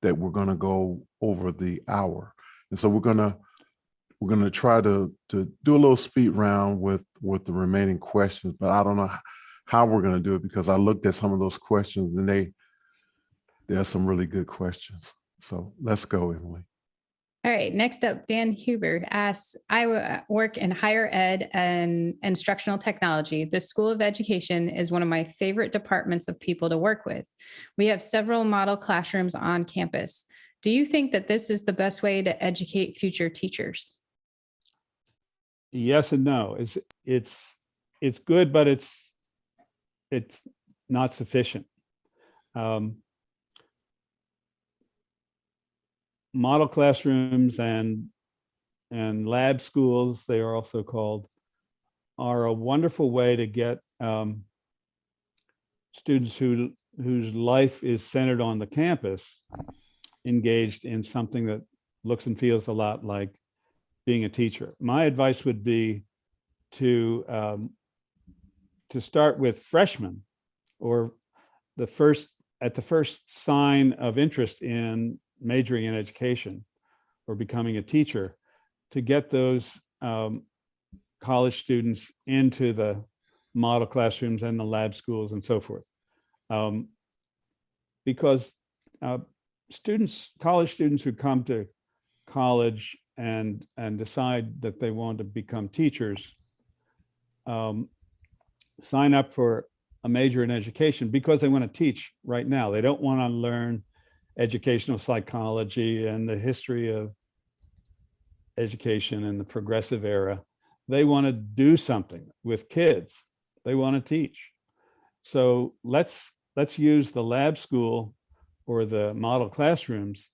that we're going to go over the hour. And so we're going to try to do a little speed round with the remaining questions, but I don't know how we're going to do it because I looked at some of those questions and there are some really good questions. So let's go, Emily. All right, next up, Dan Huber asks, I work in higher ed and instructional technology. The School of Education is one of my favorite departments of people to work with. We have several model classrooms on campus. Do you think that this is the best way to educate future teachers? Yes and no. It's good, but it's not sufficient. Model classrooms and lab schools, they are also called, are a wonderful way to get students whose life is centered on the campus engaged in something that looks and feels a lot like being a teacher. My advice would be to start with freshmen, or the first sign of interest in majoring in education or becoming a teacher, to get those college students into the model classrooms and the lab schools and so forth. Because college students who come to college and decide that they want to become teachers sign up for a major in education because they want to teach right now. They don't want to learn educational psychology and the history of education in the progressive era. They want to do something with kids. They want to teach. So let's use the lab school or the model classrooms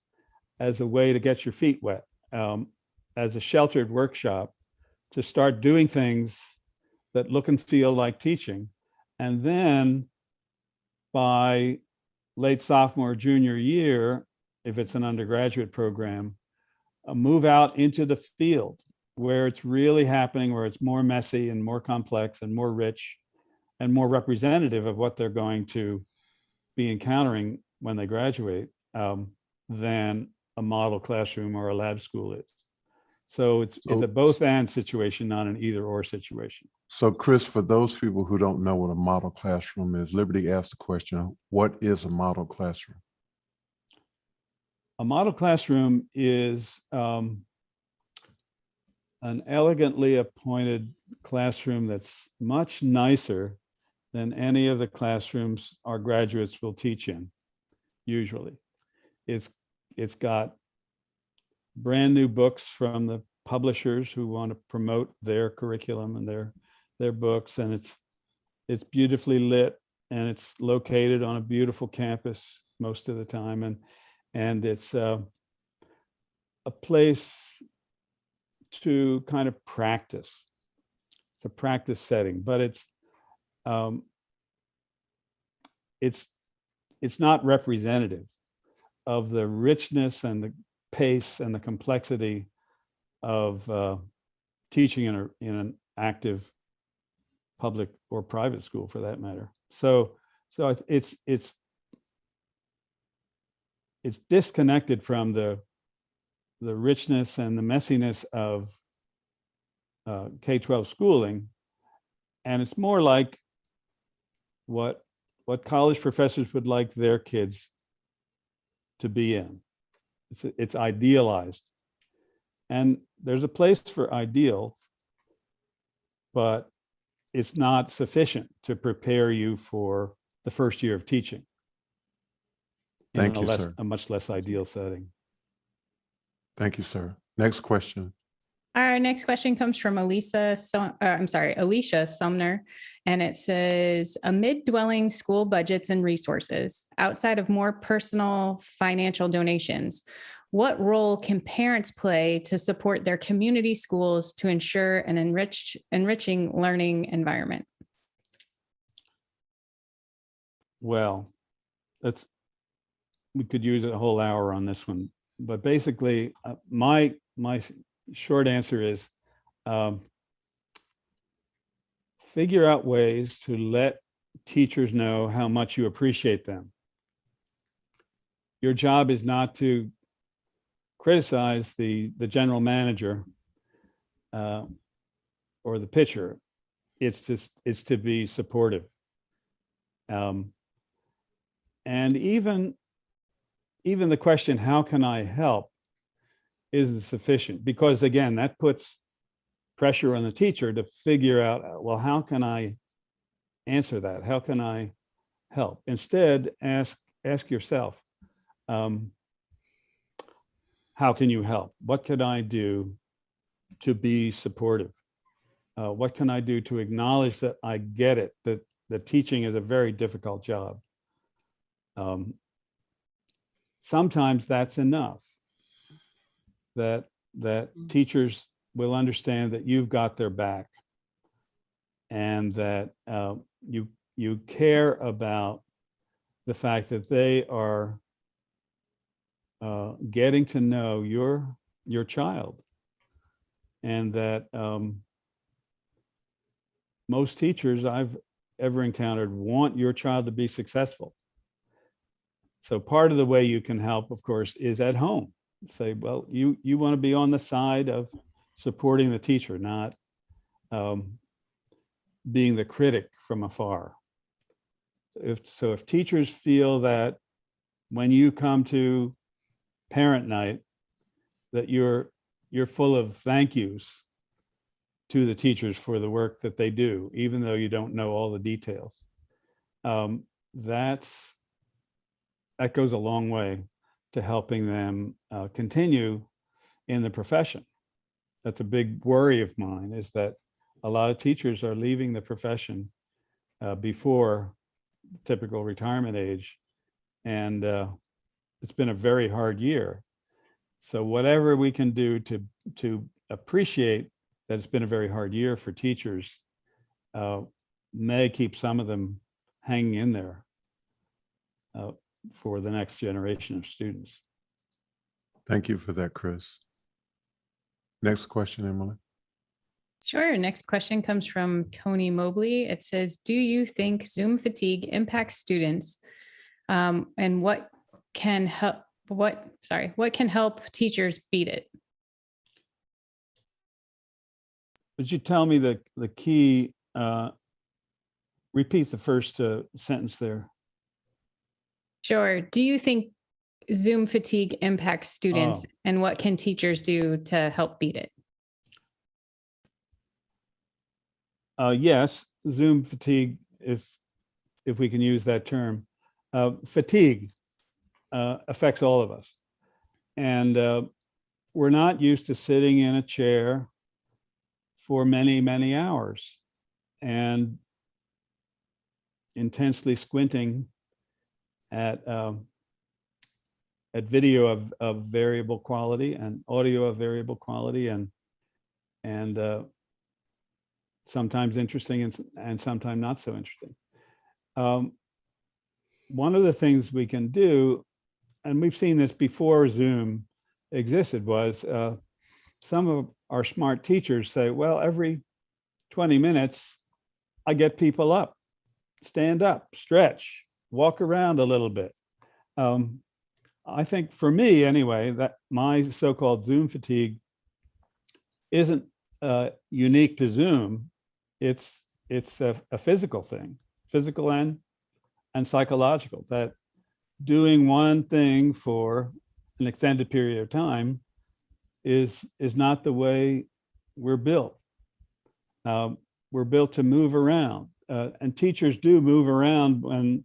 as a way to get your feet wet, as a sheltered workshop to start doing things that look and feel like teaching. And then by late sophomore, junior year, if it's an undergraduate program, move out into the field where it's really happening, where it's more messy and more complex and more rich and more representative of what they're going to be encountering when they graduate than a model classroom or a lab school is. So it's a both and situation, not an either or situation. So Chris, for those people who don't know what a model classroom is, Liberty asked the question, what is a model classroom? A model classroom is an elegantly appointed classroom that's much nicer than any of the classrooms our graduates will teach in, usually. It's got brand new books from the publishers who want to promote their curriculum and their books, and it's beautifully lit, and it's located on a beautiful campus most of the time, and it's a place to kind of practice. It's a practice setting, but it's not representative of the richness and the pace and the complexity of teaching in an active public or private school, for that matter. So it's disconnected from the richness and the messiness of K-12 schooling, and it's more like what college professors would like their kids to be in. It's idealized, and there's a place for ideals, but it's not sufficient to prepare you for the first year of teaching. Thank you, sir. A much less ideal setting. Thank you, sir. Next question. Our next question comes from Alicia Sumner, and it says, amid dwelling school budgets and resources, outside of more personal financial donations, what role can parents play to support their community schools to ensure an enriching learning environment? Well, we could use a whole hour on this one, but basically my short answer is figure out ways to let teachers know how much you appreciate them. Your job is not to criticize the general manager or the pitcher. It's to be supportive. And even the question, how can I help, isn't sufficient, because again, that puts pressure on the teacher to figure out, well, how can I answer that? How can I help? Instead, ask yourself, how can you help? What can I do to be supportive? What can I do to acknowledge that I get it, that teaching is a very difficult job? Sometimes that's enough. That teachers will understand that you've got their back, and that you care about the fact that they are getting to know your child, and that most teachers I've ever encountered want your child to be successful. So part of the way you can help, of course, is at home. Say, well, you want to be on the side of supporting the teacher, not being the critic from afar. If teachers feel that when you come to parent night, that you're full of thank yous to the teachers for the work that they do, even though you don't know all the details, that goes a long way to helping them continue in the profession. That's a big worry of mine, is that a lot of teachers are leaving the profession before typical retirement age. And it's been a very hard year. So whatever we can do to appreciate that it's been a very hard year for teachers may keep some of them hanging in there for the next generation of students. Thank you for that, Chris. Next question, Emily. Sure. Next question comes from Tony Mobley. It says, do you think Zoom fatigue impacts students? And what can help teachers beat it? Would you tell me the key, repeat the first sentence there? Sure. Do you think Zoom fatigue impacts students, and what can teachers do to help beat it? Yes, Zoom fatigue, if we can use that term. Fatigue affects all of us. And we're not used to sitting in a chair for many, many hours and intensely squinting at video of variable quality and audio of variable quality and sometimes interesting and sometimes not so interesting. One of the things we can do, and we've seen this before Zoom existed, was some of our smart teachers say, well, every 20 minutes, I get people up, stand up, stretch, walk around a little bit. I think for me anyway, that my so-called Zoom fatigue isn't unique to Zoom. It's a physical thing, physical and psychological, that doing one thing for an extended period of time is not the way we're built. We're built to move around, and teachers do move around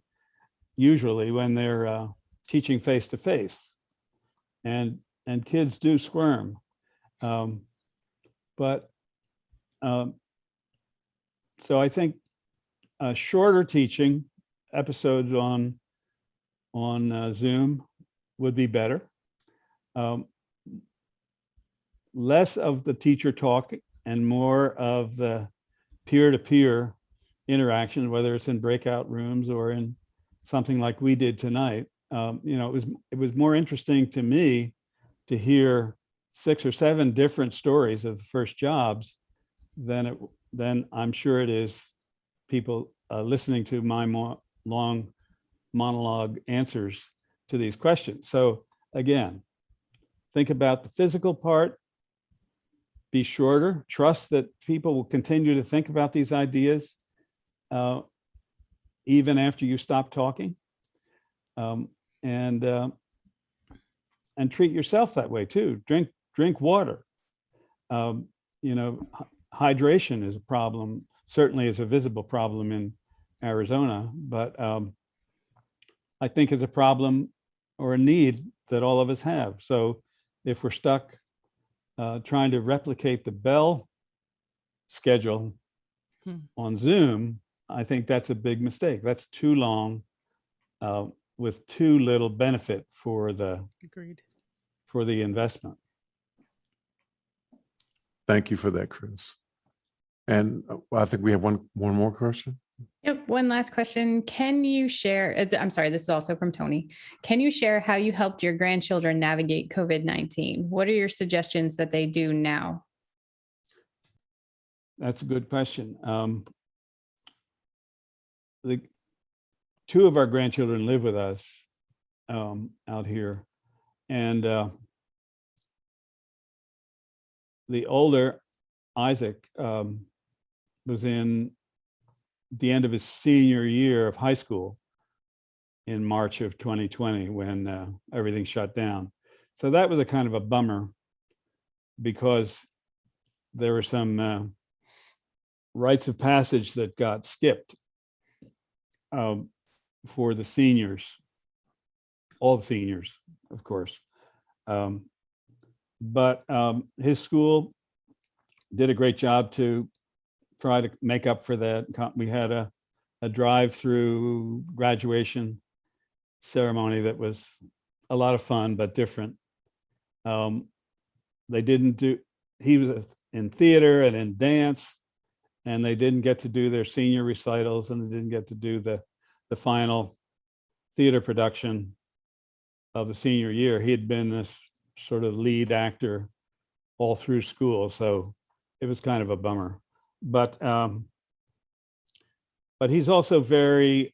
usually when they're teaching face to face, and kids do squirm, but so I think shorter teaching episodes on Zoom would be better. Less of the teacher talk and more of the peer-to-peer interaction, whether it's in breakout rooms or in something like we did tonight. It was more interesting to me to hear 6 or 7 different stories of the first jobs than I'm sure it is people listening to my long monologue answers to these questions. So again, think about the physical part, be shorter, trust that people will continue to think about these ideas even after you stop talking, and treat yourself that way too. Drink water. Hydration is a problem, certainly is a visible problem in Arizona, but I think it's a problem or a need that all of us have. So if we're stuck trying to replicate the Bell schedule on Zoom, I think that's a big mistake. That's too long with too little benefit for the investment. Thank you for that, Chris. And I think we have one more question. Yep. One last question. Can you share, I'm sorry, this is also from Tony. Can you share how you helped your grandchildren navigate COVID-19? What are your suggestions that they do now? That's a good question. the two of our grandchildren live with us out here, and the older Isaac was in the end of his senior year of high school in March of 2020 when everything shut down. So that was a kind of a bummer because there were some rites of passage that got skipped for the seniors, all the seniors, of course. But his school did a great job to try to make up for that. We had a drive-through graduation ceremony that was a lot of fun, but different. They didn't do, he was in theater and in dance, and they didn't get to do their senior recitals, and they didn't get to do the final theater production of the senior year. He had been this sort of lead actor all through school, so it was kind of a bummer. But he's also very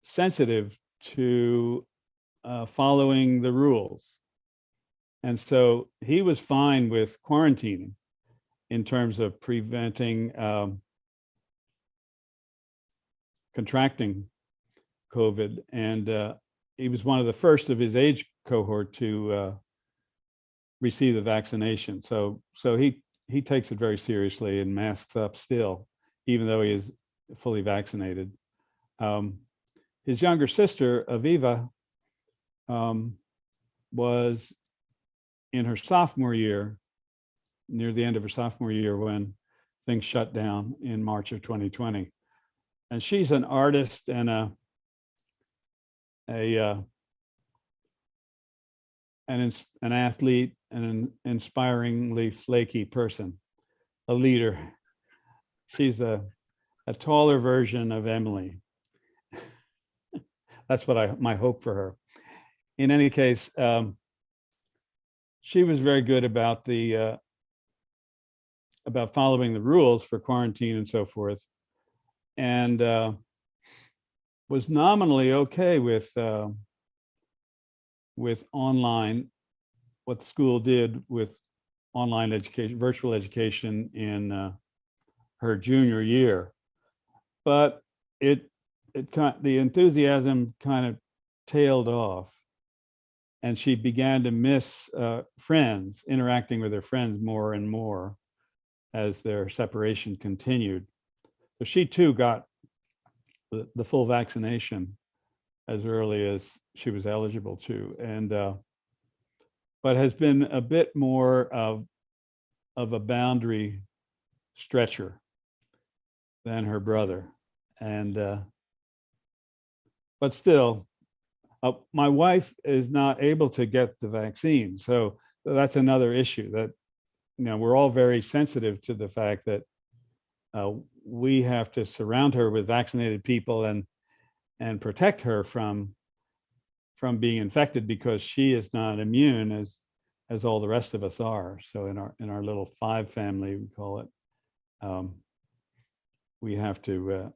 sensitive to following the rules. And so he was fine with quarantining in terms of preventing contracting COVID. And he was one of the first of his age cohort to receive the vaccination. So he takes it very seriously and masks up still, even though he is fully vaccinated. His younger sister, Aviva, was in her sophomore year, near the end of her sophomore year when things shut down in March of 2020. And she's an artist and an athlete and an inspiringly flaky person, a leader. She's a taller version of Emily. That's what my hope for her. In any case, she was very good about about following the rules for quarantine and so forth, and was nominally okay with online, what the school did with online education, virtual education in her junior year. But the enthusiasm kind of tailed off, and she began to miss friends, interacting with her friends more and more as their separation continued. So she too got the full vaccination as early as she was eligible to, and but has been a bit more of a boundary stretcher than her brother. And but still, my wife is not able to get the vaccine, so that's another issue. That, you know, we're all very sensitive to the fact that we have to surround her with vaccinated people and protect her from being infected, because she is not immune as all the rest of us are. So in our little 5 family, we call it, we have to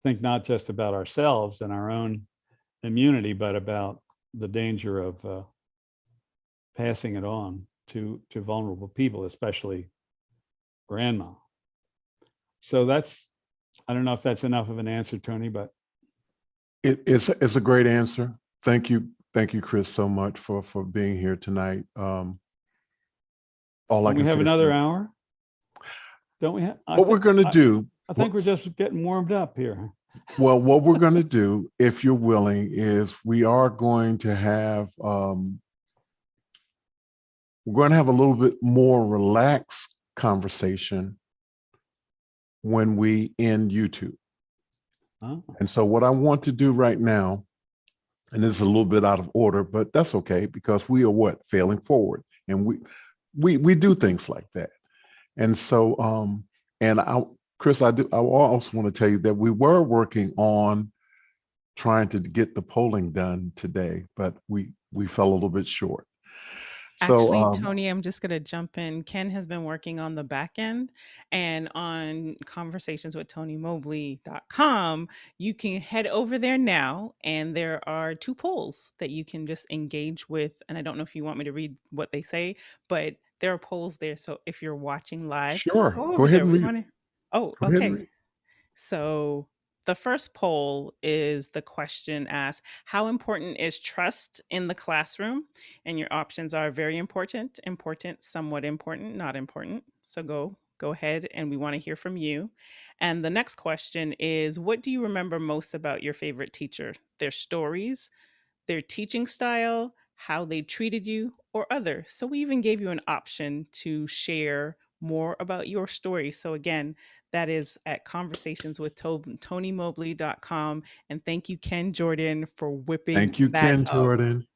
think not just about ourselves and our own immunity, but about the danger of passing it on to vulnerable people, especially grandma. So that's, I don't know if that's enough of an answer, Tony, but it's a great answer. Thank you, Chris, so much for being here tonight. All I can we say have is another hour, don't we? What we're going to do. I think we're just getting warmed up here. Well, what we're going to do, if you're willing, is we are going to have a little bit more relaxed conversation when we end YouTube. Oh. And so what I want to do right now, and this is a little bit out of order, but that's okay, because we are failing forward, and we do things like that. And so Chris, I also want to tell you that we were working on trying to get the polling done today, but we fell a little bit short. So Actually, Tony, I'm just going to jump in. Ken has been working on the back end, and on conversationswithTonyMobley.com, you can head over there now, and there are 2 polls that you can just engage with. And I don't know if you want me to read what they say, but there are polls there. So if you're watching live, sure, go go over ahead there. and We read. want to. Oh, Go ahead and okay. read. So the first poll is, the question asks, how important is trust in the classroom? And your options are very important, important, somewhat important, not important. So go ahead, and we want to hear from you. And the next question is, what do you remember most about your favorite teacher? Their stories, their teaching style, how they treated you, or other. So we even gave you an option to share more about your story. So again, that is at conversationswithTonyMobley.com. And thank you, Ken Jordan, for whipping Thank you, that Ken up. Jordan.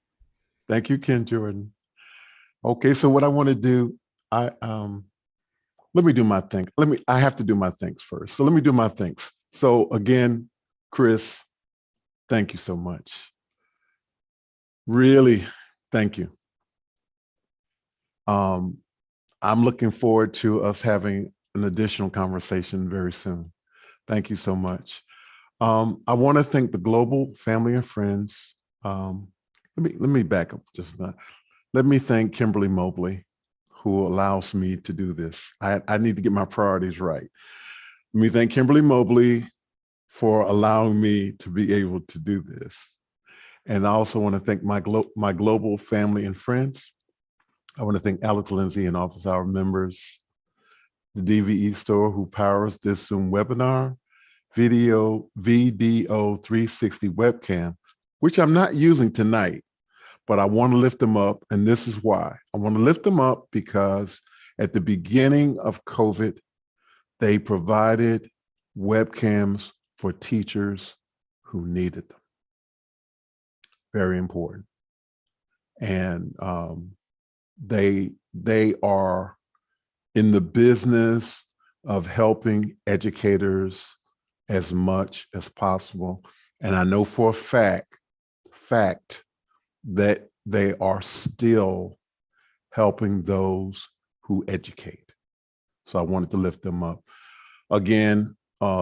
Thank you, Ken Jordan. Okay, so what I want to do, let me do my thing. I have to do my things first. So let me do my things. So again, Chris, thank you so much. Really, thank you. I'm looking forward to us having an additional conversation very soon. Thank you so much. I want to thank the global family and friends. Let me back up just a minute. Let me thank Kimberly Mobley, who allows me to do this. I need to get my priorities right. Let me thank Kimberly Mobley for allowing me to be able to do this. And I also want to thank my global family and friends. I want to thank Alex Lindsay and office hour members, the DVE store who powers this Zoom webinar, VDO 360 webcam, which I'm not using tonight, but I want to lift them up. And this is why. I want to lift them up because at the beginning of COVID, they provided webcams for teachers who needed them. Very important. And they are in the business of helping educators as much as possible. And I know for a fact that they are still helping those who educate. So I wanted to lift them up. Again,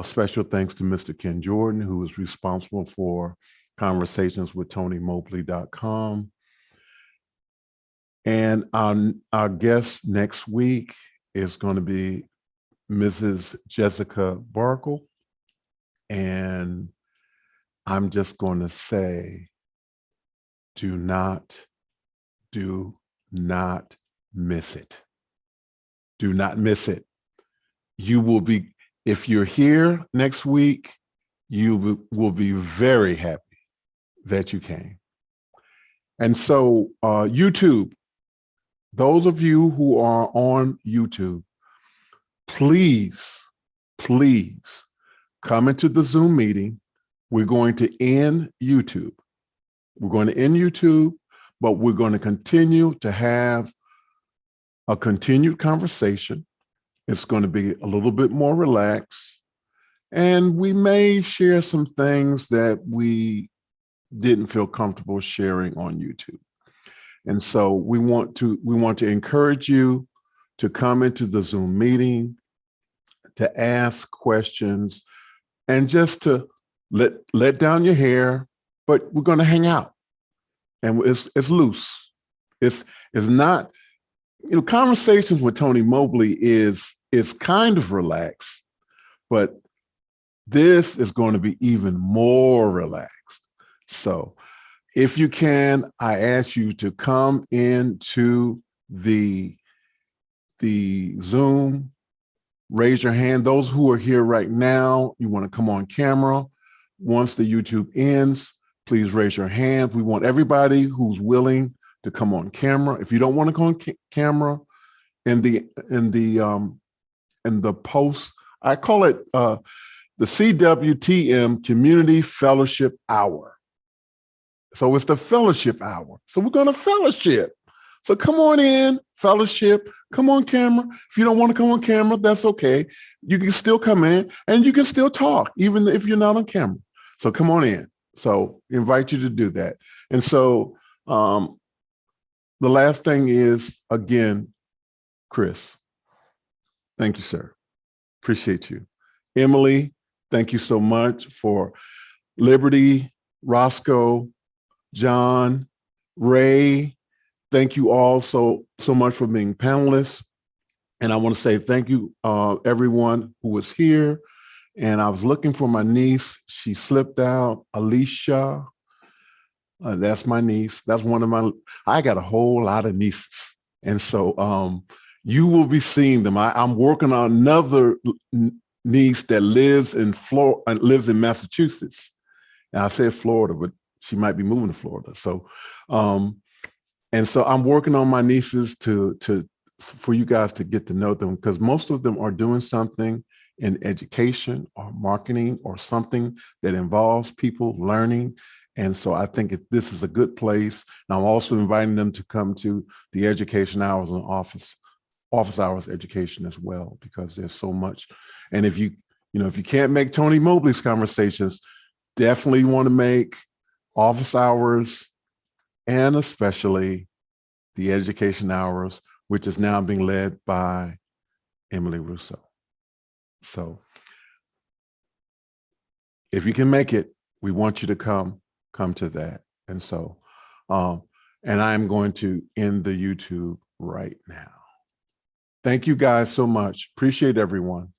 special thanks to Mr. Ken Jordan, who is responsible for conversations with TonyMobley.com. And our guest next week is going to be Mrs. Jessica Barkle. And I'm just going to say, do not miss it. Do not miss it. You will be, if you're here next week, you will be very happy that you came. And so YouTube, those of you who are on YouTube, please come into the Zoom meeting. We're going to end YouTube. We're going to end YouTube, but we're going to continue to have a continued conversation. It's going to be a little bit more relaxed. And we may share some things that we didn't feel comfortable sharing on YouTube. And so we want to encourage you to come into the Zoom meeting, to ask questions, and just to let down your hair, but we're going to hang out. And it's loose. It's not, conversations with Tony Mobley is kind of relaxed, but this is going to be even more relaxed. So if you can, I ask you to come into the Zoom, raise your hand. Those who are here right now, you want to come on camera. Once the YouTube ends, please raise your hand. We want everybody who's willing to come on camera. If you don't want to come on camera, in the post, I call it the CWTM Community Fellowship Hour. So it's the fellowship hour. So we're going to fellowship. So come on in, fellowship, come on camera. If you don't want to come on camera, that's okay. You can still come in and you can still talk, even if you're not on camera. So come on in. So I invite you to do that. And so the last thing is, again, Chris, thank you, sir. Appreciate you. Emily, thank you so much. For Liberty, Roscoe, John, Ray, thank you all so much for being panelists. And I want to say thank you, everyone who was here. And I was looking for my niece. She slipped out, Alicia. That's my niece. That's one of my, I got a whole lot of nieces. And so you will be seeing them. I'm working on another niece that lives in Florida, lives in Massachusetts. And I said Florida, but she might be moving to Florida. So, and so I'm working on my nieces for you guys to get to know them, because most of them are doing something in education or marketing or something that involves people learning. And so I think this is a good place. And I'm also inviting them to come to the education hours and office hours education as well, because there's so much. And if you can't make Tony Mobley's conversations, definitely want to make office hours, and especially the education hours, which is now being led by Emily Russo. So if you can make it, we want you to come to that. And so, and I'm going to end the YouTube right now. Thank you guys so much. Appreciate everyone.